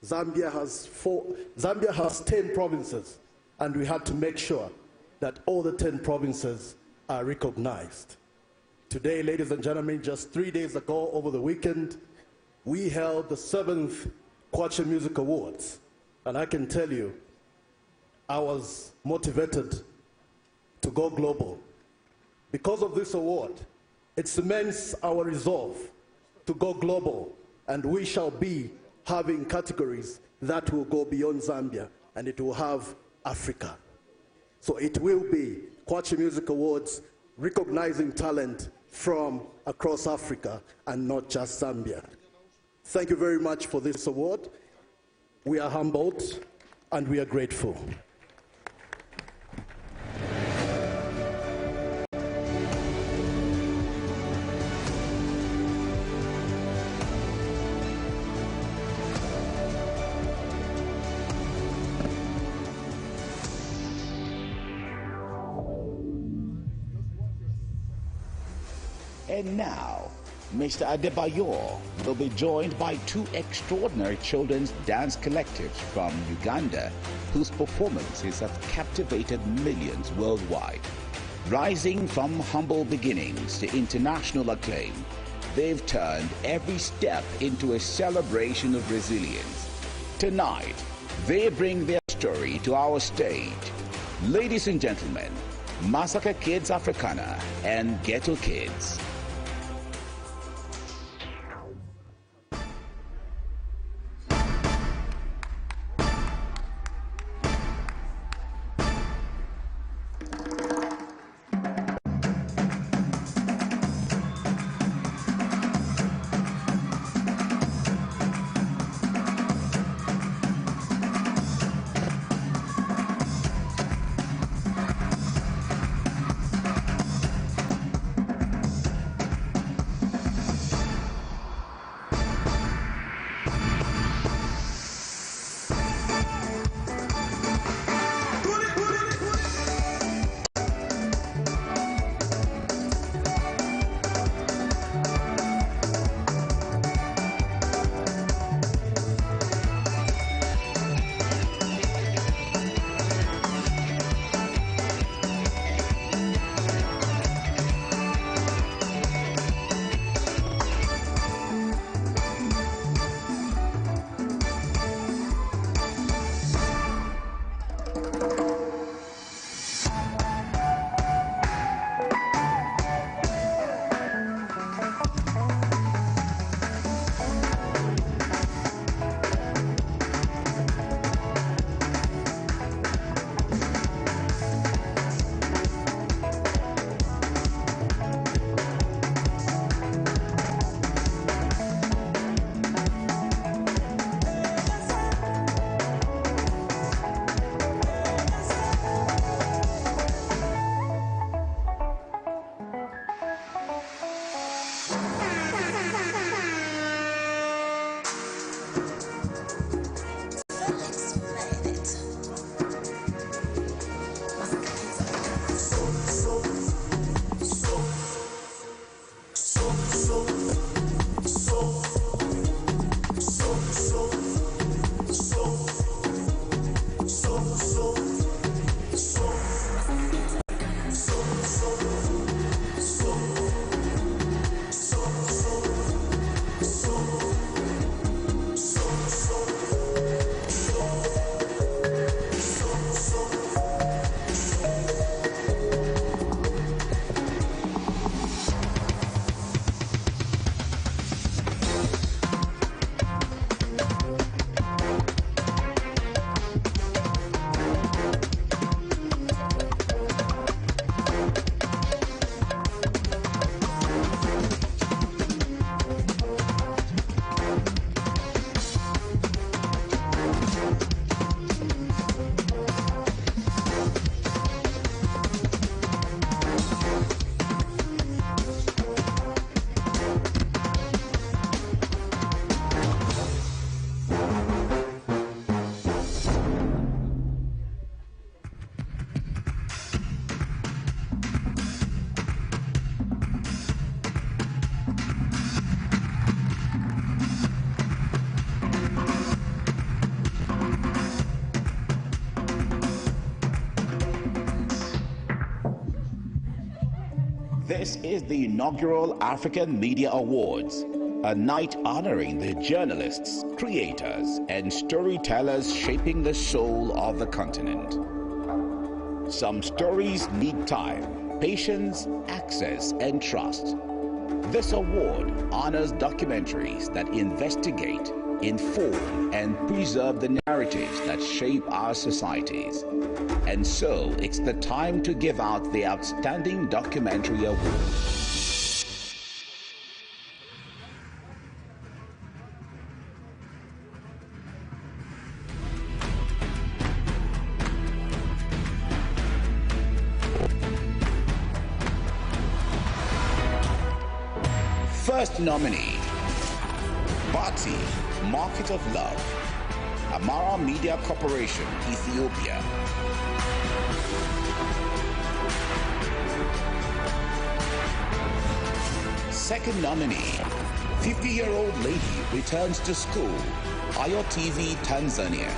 Zambia has 10 provinces, and we had to make sure that all the 10 provinces are recognized. Today, ladies and gentlemen, just 3 days ago, over the weekend, we held the 7th Kwacha Music Awards. And I can tell you, I was motivated to go global. Because of this award, it cements our resolve to go global, and we shall be having categories that will go beyond Zambia, and it will have Africa. So it will be Kwacha Music Awards recognizing talent from across Africa and not just Zambia. Thank you very much for this award. We are humbled and we are grateful. And now, Mr. Adebayor will be joined by two extraordinary children's dance collectives from Uganda, whose performances have captivated millions worldwide. Rising from humble beginnings to international acclaim, they've turned every step into a celebration of resilience. Tonight, they bring their story to our stage. Ladies and gentlemen, Massacre Kids Africana and Ghetto Kids. This is the inaugural African Media Awards, a night honoring the journalists, creators, and storytellers shaping the soul of the continent. Some stories need time, patience, access, and trust. This award honors documentaries that investigate, inform, and preserve the narratives that shape our societies. And so, it's the time to give out the Outstanding Documentary Award. First nominee, Bati, Market of Love, Amara Media Corporation, Ethiopia. Second nominee, 50-year-old lady returns to school, Ayo TV, Tanzania.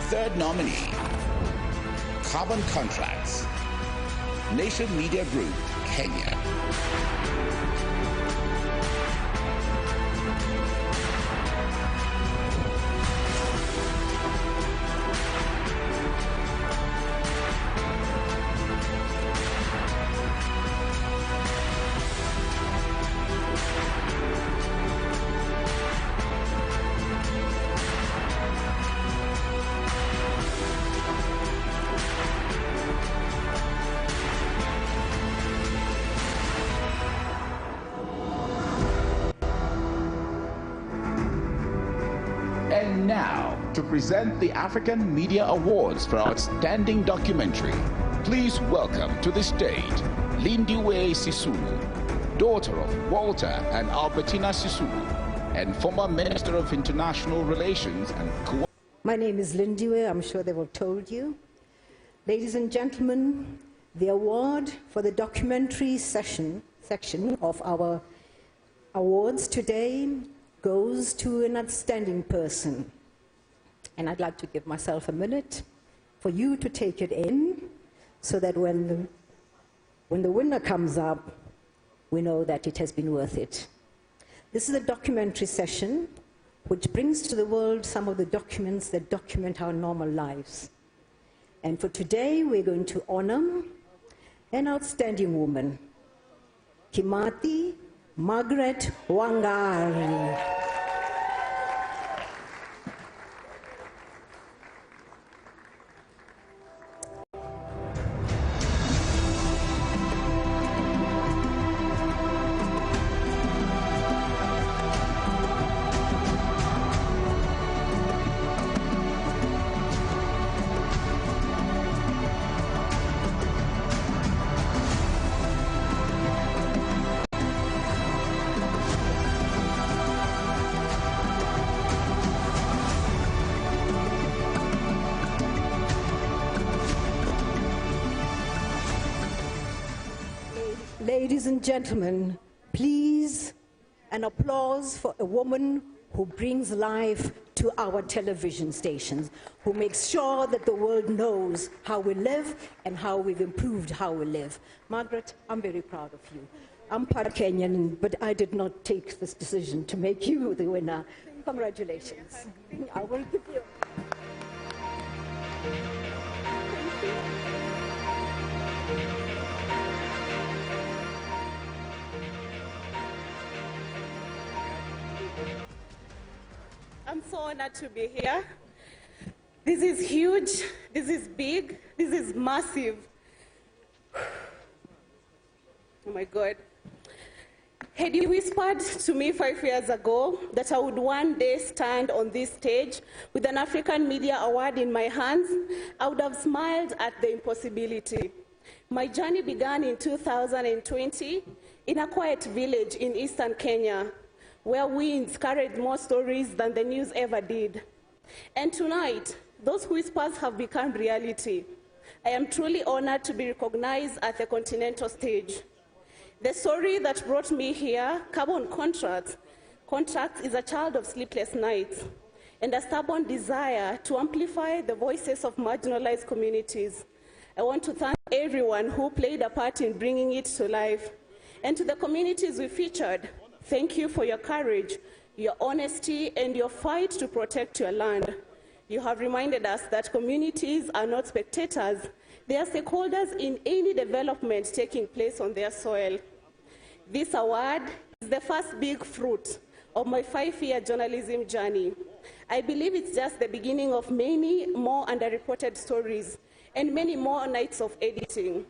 Third nominee, Carbon Contracts, Nation Media Group, Kenya. And now, to present the African Media Awards for Outstanding Documentary, please welcome to the stage Lindiwe Sisulu, daughter of Walter and Albertina Sisulu, and former Minister of International Relations and My name is Lindiwe, I'm sure they've all told you. Ladies and gentlemen, the award for the documentary section of our awards today goes to an outstanding person. And I'd like to give myself a minute for you to take it in so that when the winner comes up, we know that it has been worth it. This is a documentary session which brings to the world some of the documents that document our normal lives. And for today, we're going to honor an outstanding woman, Kimati Margaret Wangari. Ladies and gentlemen, please, an applause for a woman who brings life to our television stations, who makes sure that the world knows how we live and how we've improved how we live. Margaret, I'm very proud of you. I'm part Kenyan, but I did not take this decision to make you the winner. Congratulations. I will give you. I'm so honored to be here. This is huge, this is big, this is massive. Oh my God. Had you whispered to me 5 years ago that I would one day stand on this stage with an African Media Award in my hands, I would have smiled at the impossibility. My journey began in 2020 in a quiet village in eastern Kenya, where winds carried more stories than the news ever did. And tonight, those whispers have become reality. I am truly honored to be recognized at the continental stage. The story that brought me here, Carbon Contracts, is a child of sleepless nights. and a stubborn desire to amplify the voices of marginalized communities. I want to thank everyone who played a part in bringing it to life. And to the communities we featured, thank you for your courage, your honesty, and your fight to protect your land. You have reminded us that communities are not spectators. They are stakeholders in any development taking place on their soil. This award is the first big fruit of my 5-year journalism journey. I believe it's just the beginning of many more underreported stories and many more nights of editing.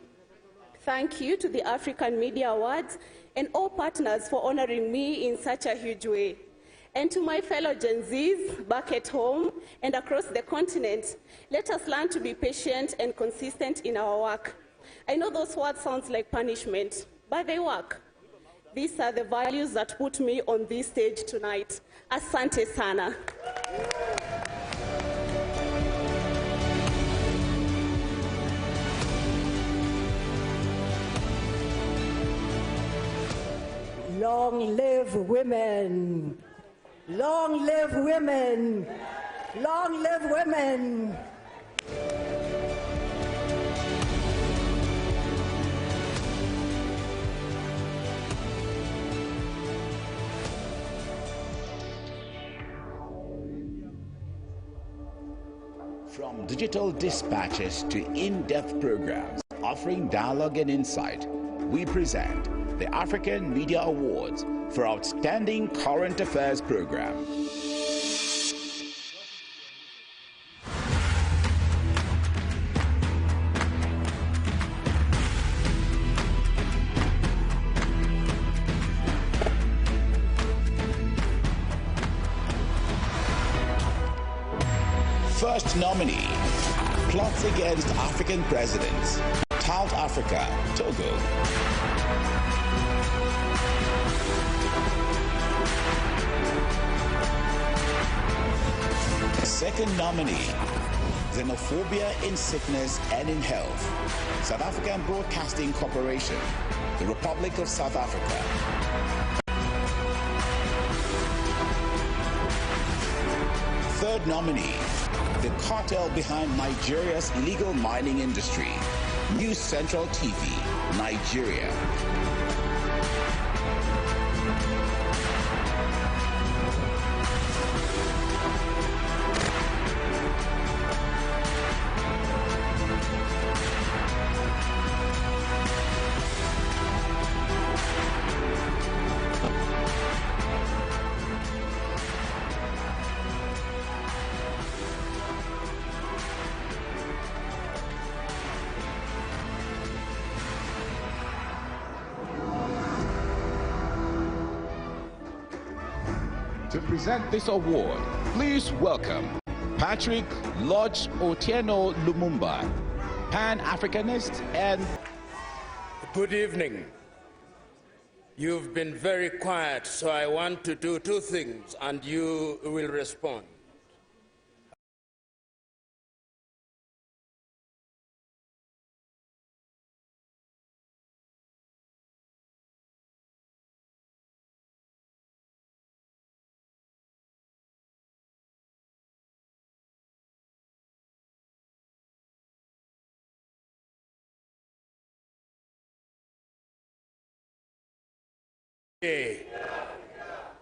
Thank you to the African Media Awards and all partners for honoring me in such a huge way. And to my fellow Gen Zs back at home and across the continent, let us learn to be patient and consistent in our work. I know those words sound like punishment, but they work. These are the values that put me on this stage tonight. Asante sana. Long live women! Long live women! Long live women! From digital dispatches to in-depth programs offering dialogue and insight, we present the African Media Awards for Outstanding Current Affairs Program. First nominee, plots against African presidents, South Africa, Togo. Second nominee, xenophobia in sickness and in health, South African Broadcasting Corporation, the Republic of South Africa. Third nominee, the cartel behind Nigeria's illegal mining industry, News Central TV, Nigeria. To present this award, please welcome Patrick Lodge Otieno Lumumba, Pan-Africanist and... Good evening. You've been very quiet, so I want to do two things and you will respond.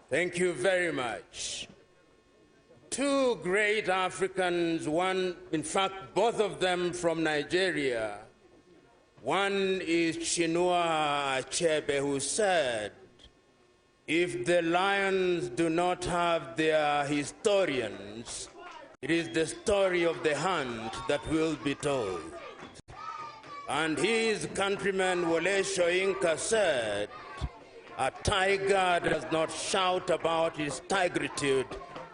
Thank you very much. Two great Africans, one, in fact, both of them from Nigeria. One is Chinua Achebe, who said, if the lions do not have their historians, it is the story of the hunt that will be told. And his countryman Wole Soyinka said, a tiger does not shout about its tigritude,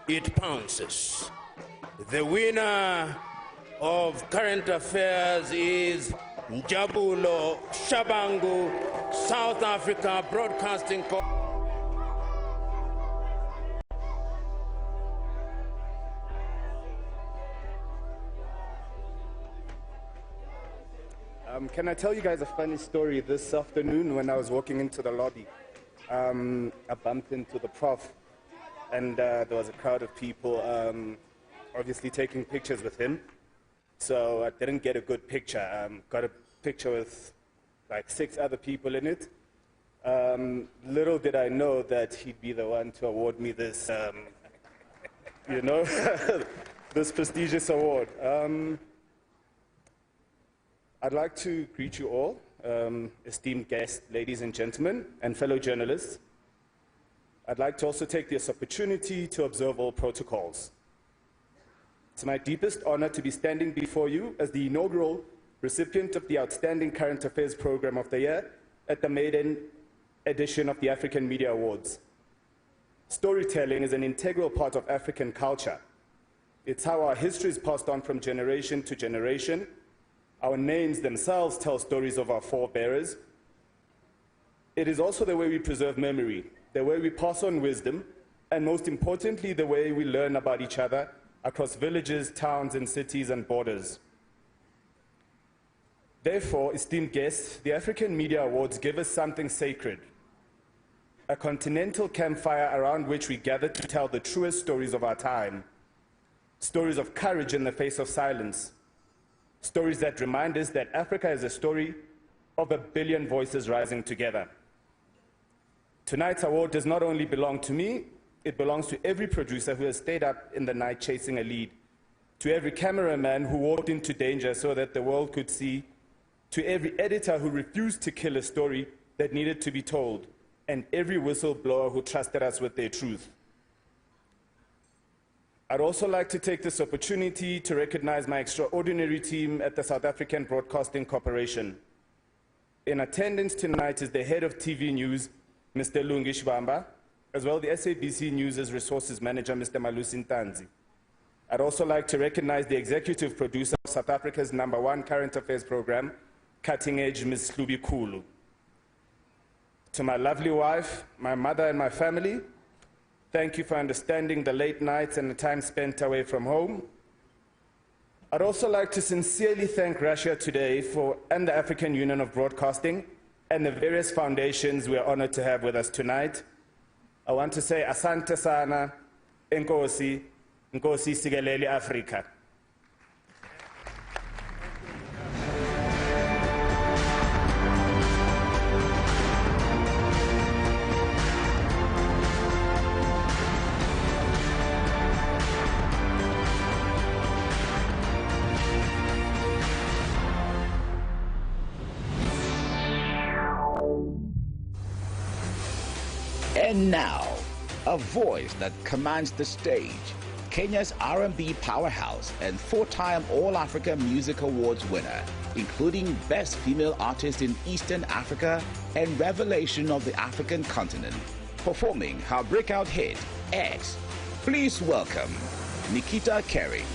it pounces. The winner of current affairs is Njabulo Shabangu, South Africa Broadcasting Corporation. Can I tell you guys a funny story? This afternoon when I was walking into the lobby, I bumped into the prof. and there was a crowd of people obviously taking pictures with him. So I didn't get a good picture. Got a picture with like 6 other people in it. Little did I know that he'd be the one to award me this, you know, this prestigious award. I'd like to greet you all, esteemed guests, ladies and gentlemen, and fellow journalists. I'd like to also take this opportunity to observe all protocols. It's my deepest honor to be standing before you as the inaugural recipient of the Outstanding Current Affairs Program of the Year at the maiden edition of the African Media Awards. Storytelling is an integral part of African culture. It's how our history is passed on from generation to generation. Our names themselves tell stories of our forebearers. It is also the way we preserve memory, the way we pass on wisdom, and most importantly, the way we learn about each other across villages, towns, and cities and borders. Therefore, esteemed guests, the African Media Awards give us something sacred, a continental campfire around which we gather to tell the truest stories of our time, stories of courage in the face of silence, stories that remind us that Africa is a story of 1 billion voices rising together. Tonight's award does not only belong to me, it belongs to every producer who has stayed up in the night chasing a lead, to every cameraman who walked into danger so that the world could see, to every editor who refused to kill a story that needed to be told, and every whistleblower who trusted us with their truth. I'd also like to take this opportunity to recognize my extraordinary team at the South African Broadcasting Corporation. In attendance tonight is the head of TV News, Mr. Lungi Shibamba, as well the SABC News' Resources Manager, Mr. Malusi Ntanzi. I'd also like to recognize the executive producer of South Africa's #1 current affairs program, Cutting Edge, Ms. Hlubi Khulu. To my lovely wife, my mother, and my family, thank you for understanding the late nights and the time spent away from home. I'd also like to sincerely thank Russia Today and the African Union of Broadcasting and the various foundations we are honored to have with us tonight. I want to say asante sana, enkosi, nkosi sikeleli Afrika. And now, a voice that commands the stage, Kenya's R&B powerhouse and 4-time All-Africa Music Awards winner, including Best Female Artist in Eastern Africa and Revelation of the African Continent, performing her breakout hit, X. Please welcome Nikita Kering.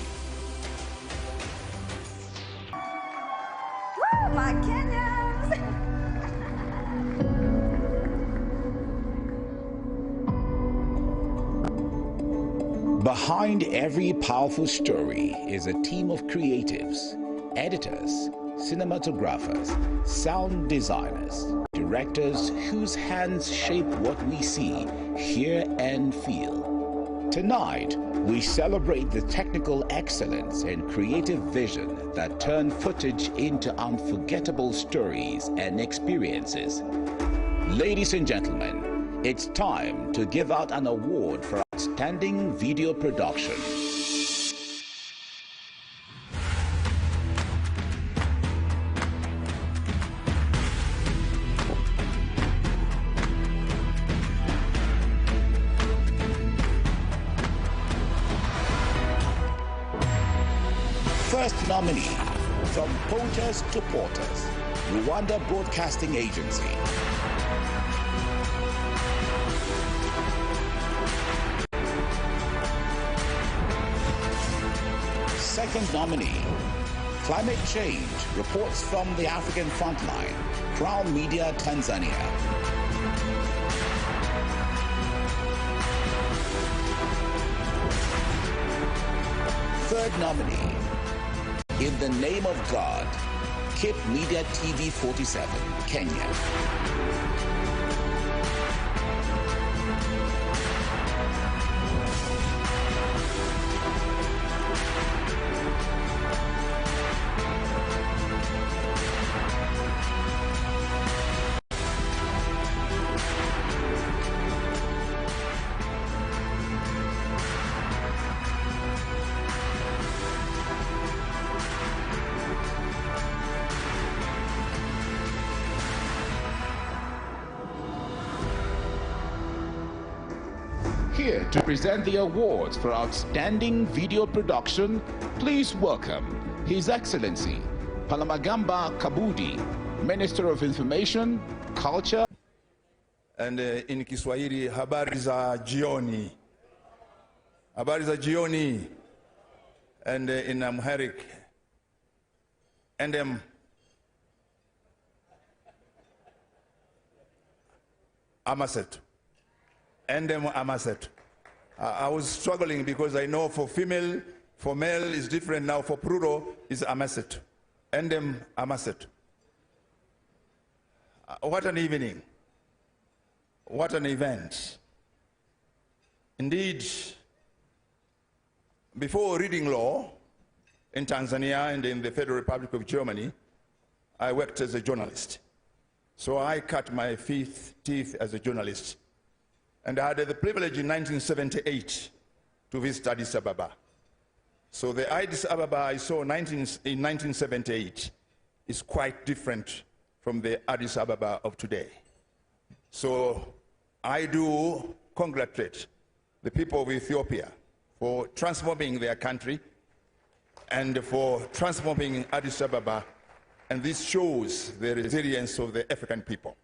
Woo, my Kenyans! Behind every powerful story is a team of creatives, editors, cinematographers, sound designers, directors whose hands shape what we see, hear, and feel. Tonight, we celebrate the technical excellence and creative vision that turn footage into unforgettable stories and experiences. Ladies and gentlemen, it's time to give out an award for outstanding video production. First nominee, from Poachers to Porters, Rwanda Broadcasting Agency. Second nominee, Climate Change, reports from the African Frontline, Crown Media, Tanzania. Third nominee, In the Name of God, Kip Media TV 47, Kenya. To present the awards for outstanding video production, please welcome His Excellency Palamagamba Kabudi, Minister of Information, Culture. And in Kiswahili, habari za jioni. Habari za jioni. And in Amharic, endem amaset. Endem amaset. I was struggling because I know for female, for male is different now. For plural is amaset. Endem amaset. What an evening. What an event. Indeed, before reading law in Tanzania and in the Federal Republic of Germany, I worked as a journalist. So I cut my teeth as a journalist. And I had the privilege in 1978 to visit Addis Ababa. So the Addis Ababa I saw in 1978 is quite different from the Addis Ababa of today. So I do congratulate the people of Ethiopia for transforming their country and for transforming Addis Ababa, and this shows the resilience of the African people.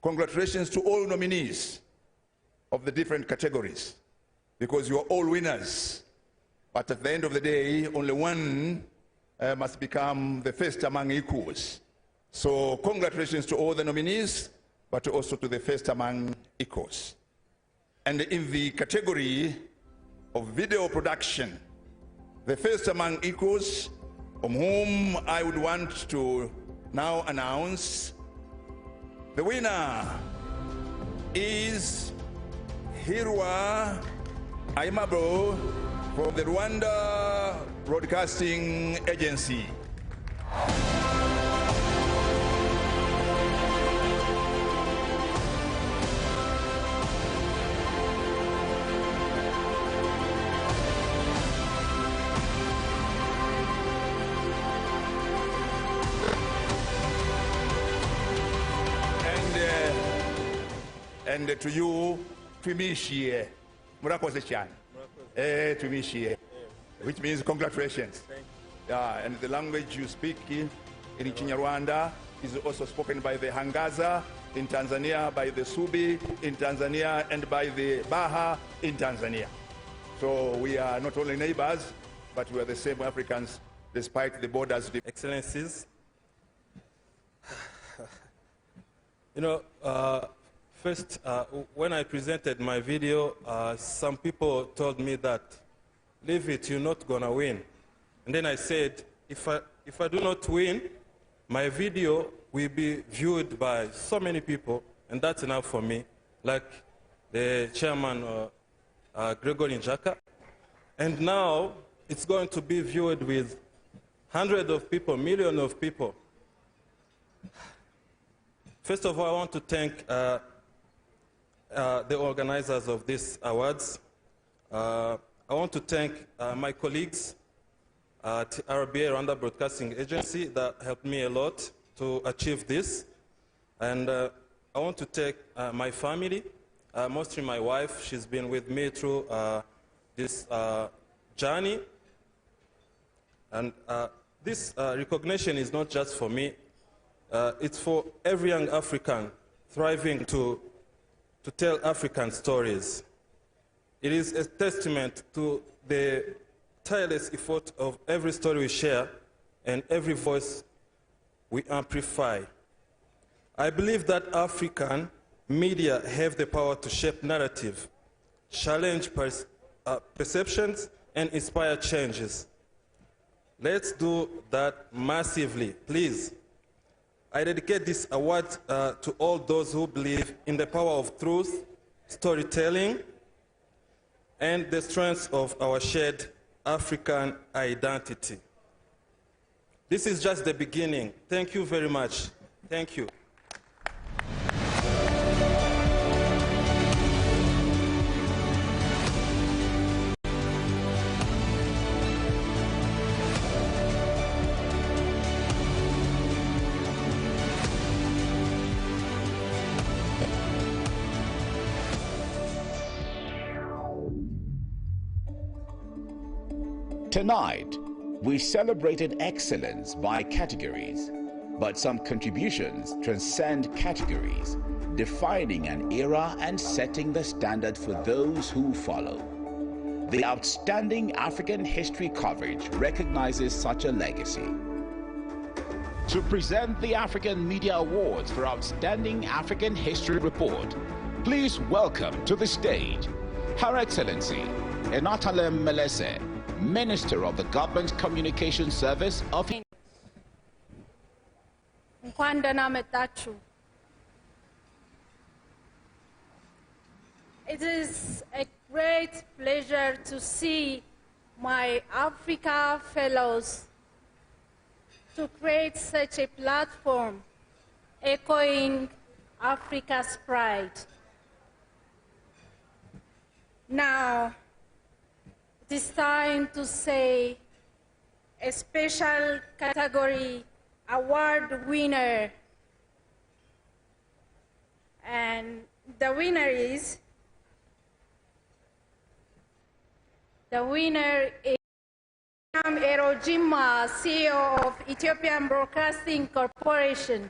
Congratulations to all nominees of the different categories, because you are all winners. But at the end of the day, only one must become the first among equals. So congratulations to all the nominees, but also to the first among equals. And in the category of video production, the first among equals, of whom I would want to now announce, the winner is Hirwa Aimabo from the Rwanda Broadcasting Agency. And to you, Twimishie, Murakoze Chan, Twimishie, which means congratulations. And the language you speak in Kinyarwanda is also spoken by the Hangaza in Tanzania, by the Subi in Tanzania, and by the Baha in Tanzania. So we are not only neighbors, but we are the same Africans, despite the borders. Excellencies, you know, first, when I presented my video, some people told me that, leave it, you're not gonna win. And then I said, if I do not win, my video will be viewed by so many people, and that's enough for me. Like the chairman, Gregory Njaka. And now, it's going to be viewed with hundreds of people, millions of people. First of all, I want to thank the organizers of these awards. I want to thank my colleagues at RBA, Rwanda Broadcasting Agency, that helped me a lot to achieve this. And I want to thank my family, mostly my wife. She's been with me through this journey. And this recognition is not just for me. It's for every young African thriving to tell African stories. It is a testament to the tireless effort of every story we share and every voice we amplify. I believe that African media have the power to shape narrative, challenge perceptions, and inspire changes. Let's do that massively, please. I dedicate this award to all those who believe in the power of truth, storytelling, and the strength of our shared African identity. This is just the beginning. Thank you very much. Thank you. Tonight, we celebrated excellence by categories, but some contributions transcend categories, defining an era and setting the standard for those who follow. The outstanding African history coverage recognizes such a legacy. To present the African Media Awards for Outstanding African History Report, please welcome to the stage Her Excellency Enatale Melese, Minister of the Government Communication Service of It is a great pleasure to see my Africa fellows to create such a platform echoing Africa's pride. Now, it is time to say a special category award winner. And the winner is Erojima, CEO of Ethiopian Broadcasting Corporation.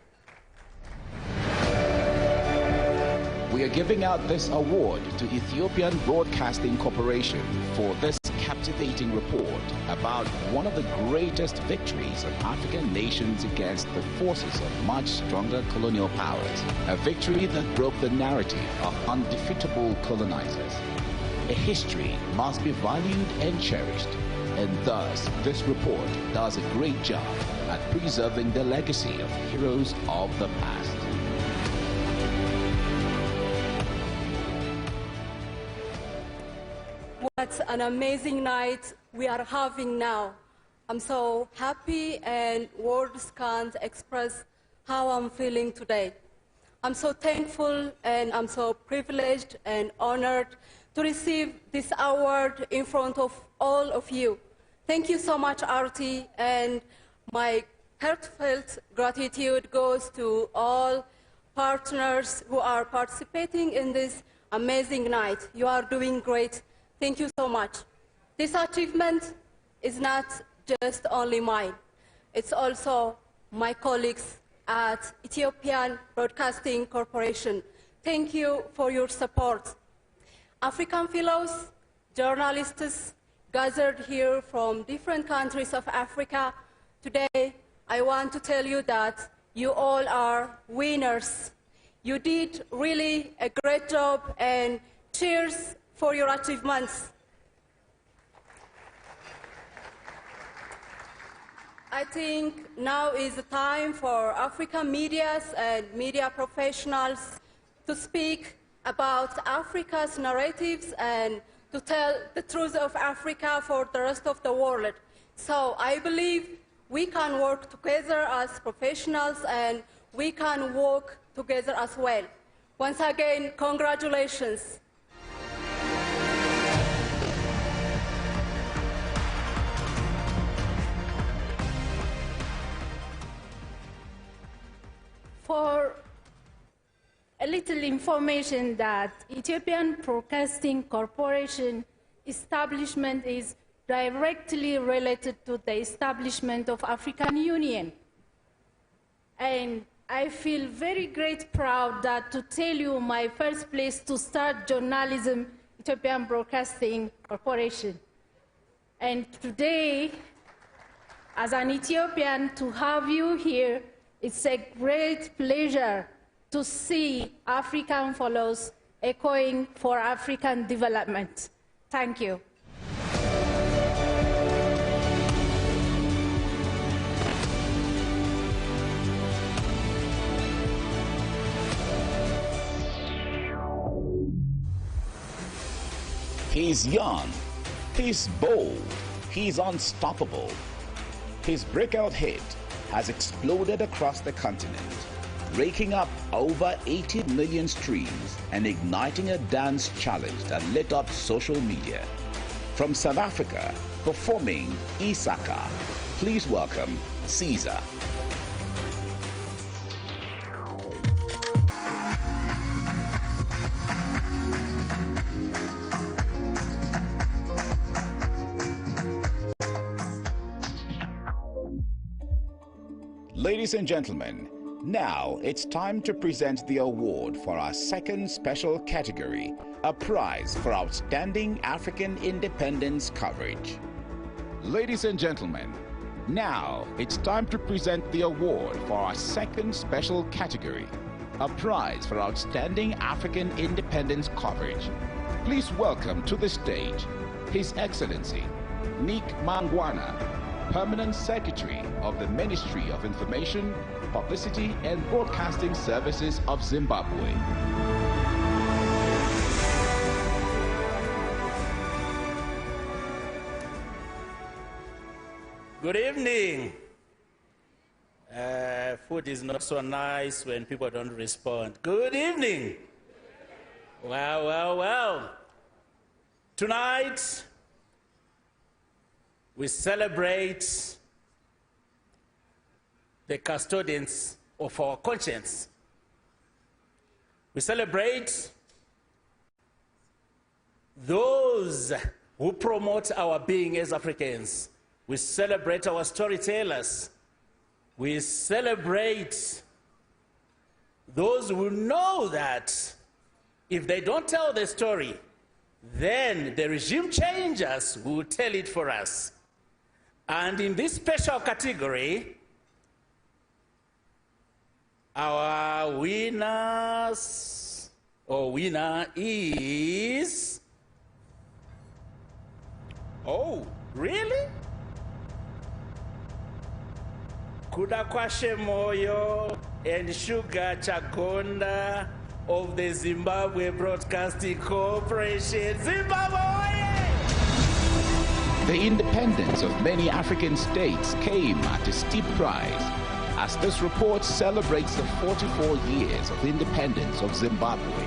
We are giving out this award to Ethiopian Broadcasting Corporation for this captivating report about one of the greatest victories of African nations against the forces of much stronger colonial powers. A victory that broke the narrative of undefeatable colonizers. A history must be valued and cherished, and thus this report does a great job at preserving the legacy of heroes of the past. What an amazing night we are having now. I'm so happy and words can't express how I'm feeling today. I'm so thankful and I'm so privileged and honored to receive this award in front of all of you. Thank you so much, Arti, and my heartfelt gratitude goes to all partners who are participating in this amazing night. You are doing great. Thank you so much. This achievement is not just only mine. It's also my colleagues at Ethiopian Broadcasting Corporation. Thank you for your support. African fellows, journalists gathered here from different countries of Africa, today I want to tell you that you all are winners. You did really a great job, and cheers for your achievements. I think now is the time for African medias and media professionals to speak about Africa's narratives and to tell the truth of Africa for the rest of the world. So I believe we can work together as professionals and we can work together as well. Once again, congratulations. For a little information that Ethiopian Broadcasting Corporation establishment is directly related to the establishment of African Union. And I feel very great proud that to tell you my first place to start journalism, Ethiopian Broadcasting Corporation. And today, as an Ethiopian, to have you here, it's a great pleasure to see African fellows echoing for African development. Thank you. He's young, he's bold, he's unstoppable. His breakout hit has exploded across the continent, raking up over 80 million streams and igniting a dance challenge that lit up social media. From South Africa, performing Isaka, please welcome Caesar. Ladies and gentlemen, now it's time to present the award for our second special category, a prize for outstanding African independence coverage. Ladies and gentlemen, now it's time to present the award for our second special category, a prize for outstanding African independence coverage. Please welcome to the stage His Excellency Nick Mangwana, Permanent Secretary of the Ministry of Information, Publicity and Broadcasting Services of Zimbabwe. Good evening. Food is not so nice when people don't respond. Good evening. Well. Tonight, we celebrate the custodians of our conscience. We celebrate those who promote our being as Africans. We celebrate our storytellers. We celebrate those who know that if they don't tell the story, then the regime changers will tell it for us. And in this special category, our winners or winner is... Oh, really? Kudakwashe Moyo and Sugar Chakonda of the Zimbabwe Broadcasting Corporation. Zimbabwe! The independence of many African states came at a steep price, as this report celebrates the 44 years of independence of Zimbabwe.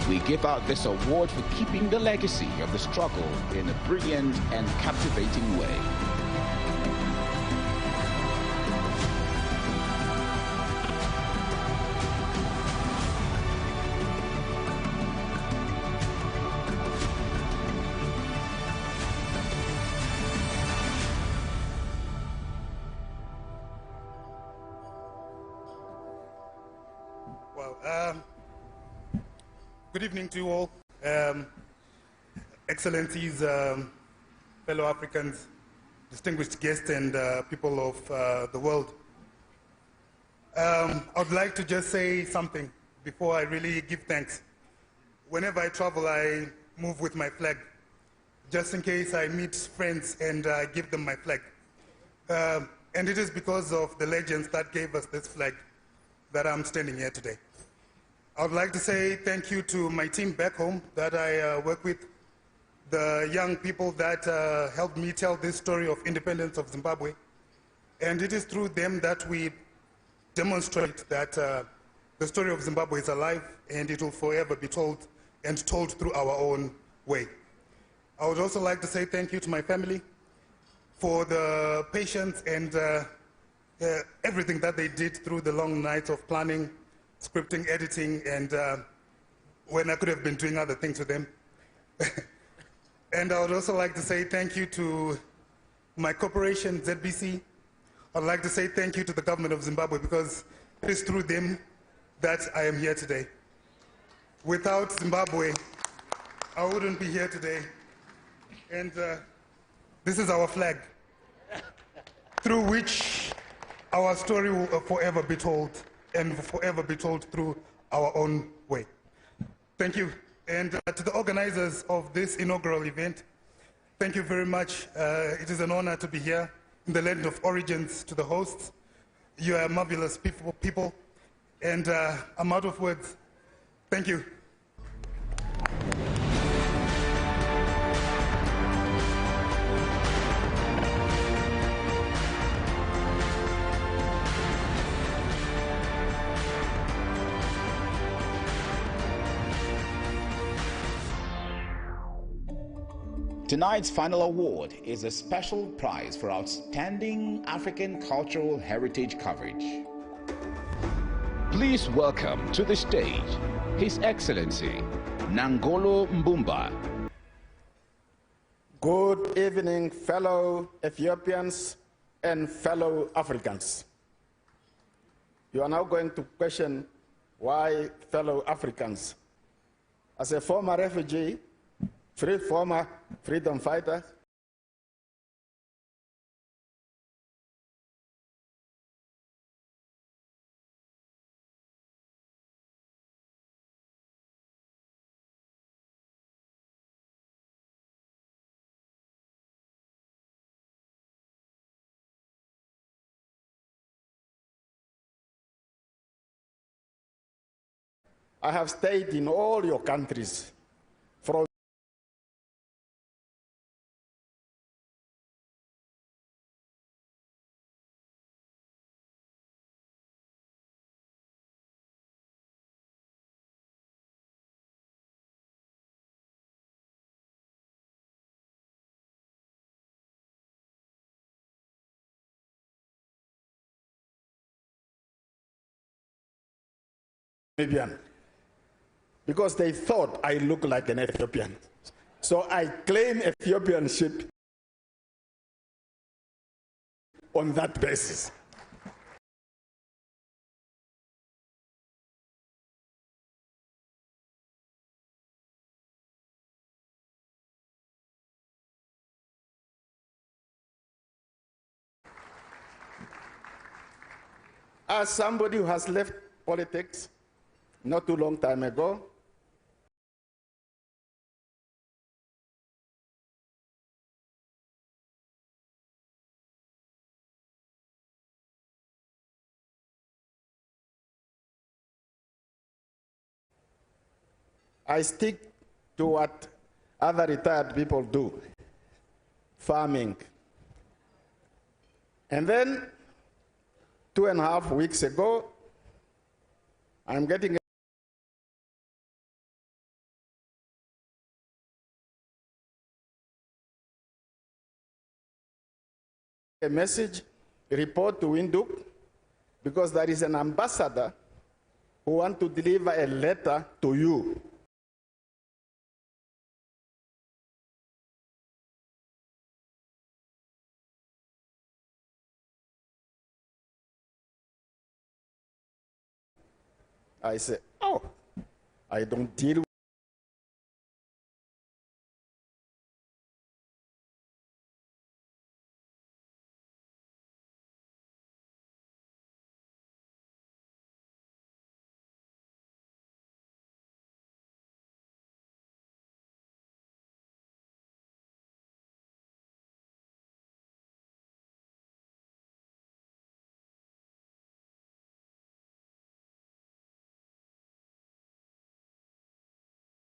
We give out this award for keeping the legacy of the struggle in a brilliant and captivating way. Good evening to you all, Excellencies, fellow Africans, distinguished guests, and people of the world. I would like to just say something before I really give thanks. Whenever I travel, I move with my flag, just in case I meet friends and I give them my flag. And it is because of the legends that gave us this flag that I'm standing here today. I would like to say thank you to my team back home that I work with, the young people that helped me tell this story of independence of Zimbabwe. And it is through them that we demonstrate that the story of Zimbabwe is alive and it will forever be told and told through our own way. I would also like to say thank you to my family for the patience and everything that they did through the long nights of planning, scripting, editing, and when I could have been doing other things with them. And I would also like to say thank you to my corporation, ZBC. I'd like to say thank you to the government of Zimbabwe because it is through them that I am here today. Without Zimbabwe, I wouldn't be here today. And this is our flag, through which our story will forever be told, and forever be told through our own way. Thank you. And to the organizers of this inaugural event, thank you very much. It is an honor to be here in the land of origins. To the hosts, you are marvelous people, and I'm out of words. Thank you. Tonight's final award is a special prize for outstanding African cultural heritage coverage. Please welcome to the stage His Excellency Nangolo Mbumba. Good evening, fellow Ethiopians and fellow Africans. You are now going to question why fellow Africans, as a former refugee, former freedom fighter, I have stayed in all your countries, from Namibian, because they thought I looked like an Ethiopian. So I claim Ethiopianship on that basis. As somebody who has left politics not too long time ago, I stick to what other retired people do, farming. And then 2.5 weeks ago, I'm getting a message, a report to Windhoek, because there is an ambassador who wants to deliver a letter to you. I said, oh, I don't deal with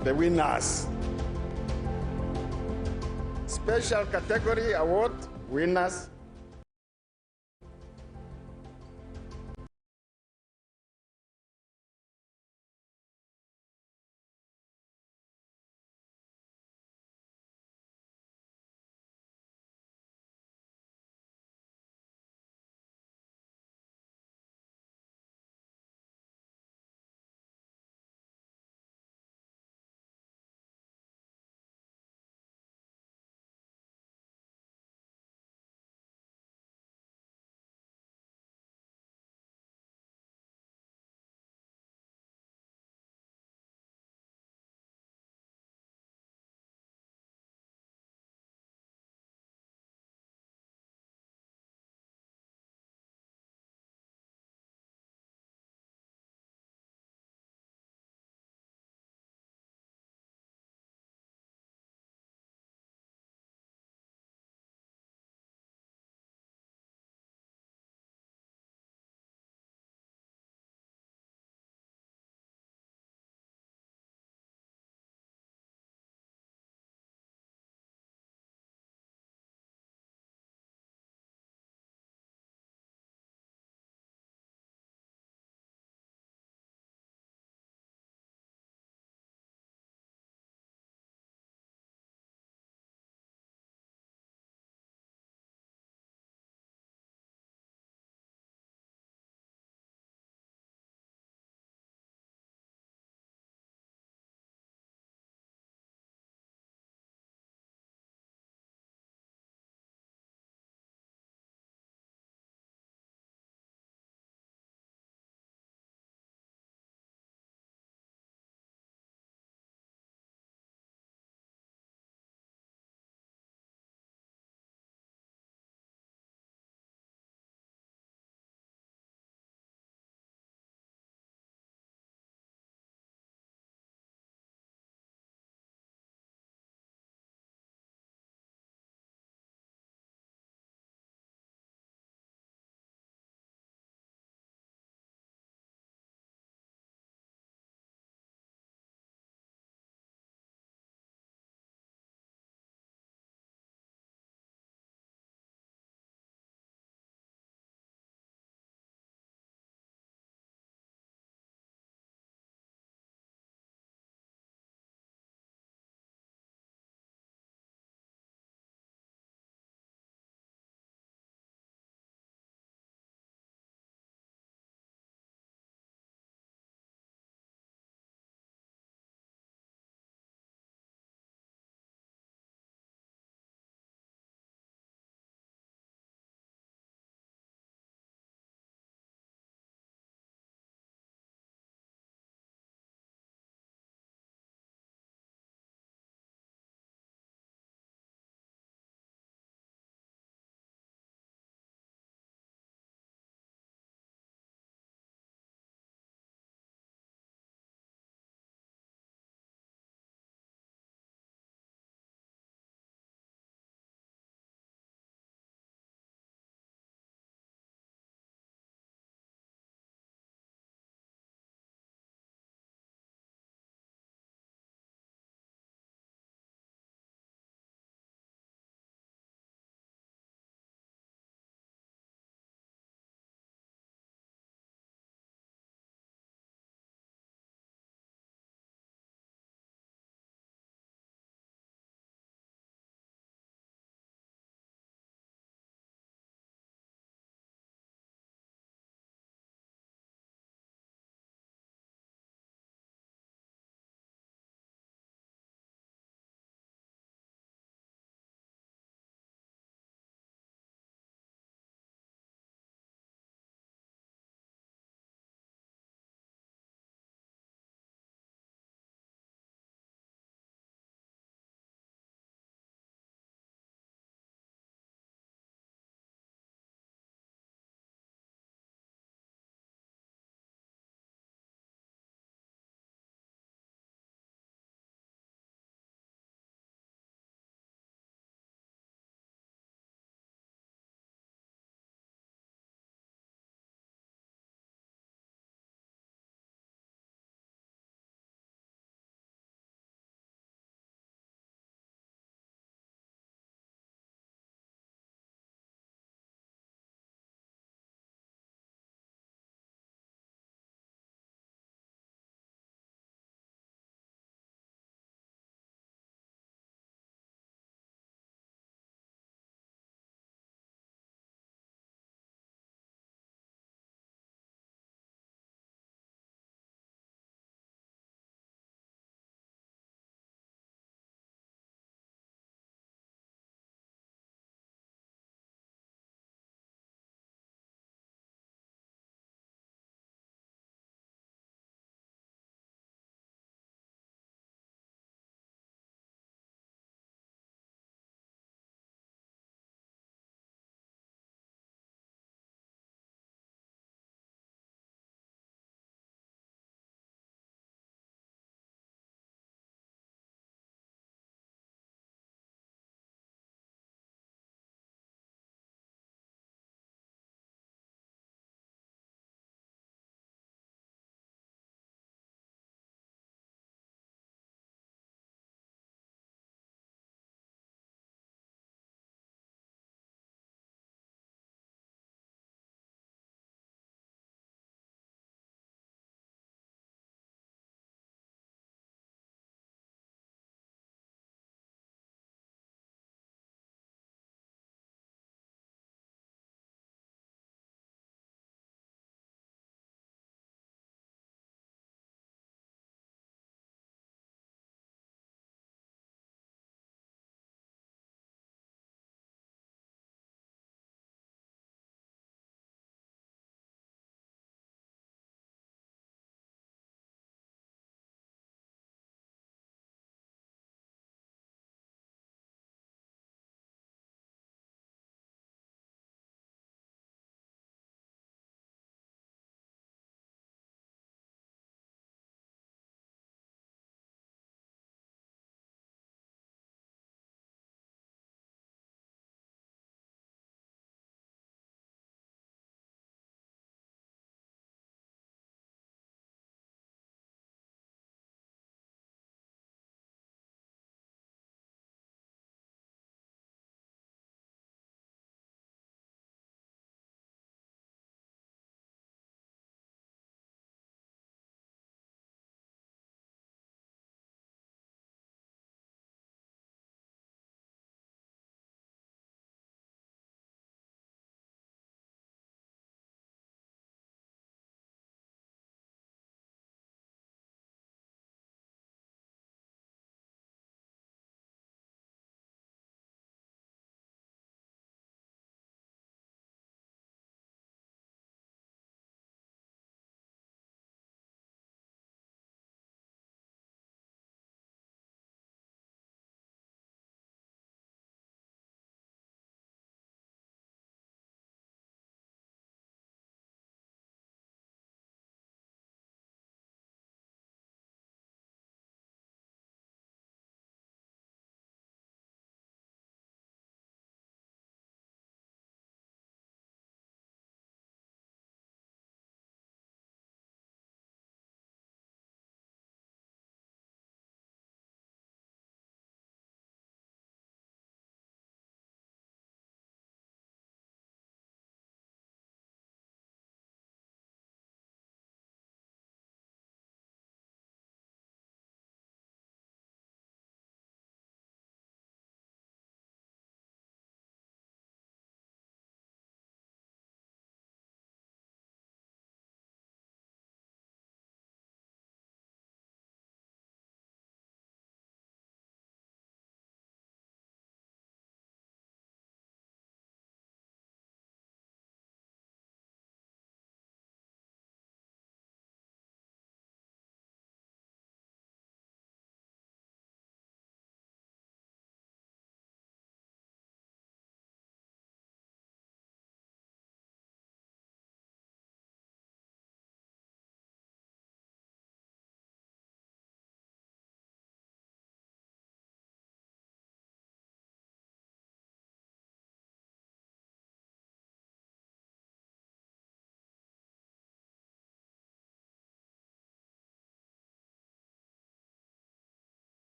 the winners. Special category award winners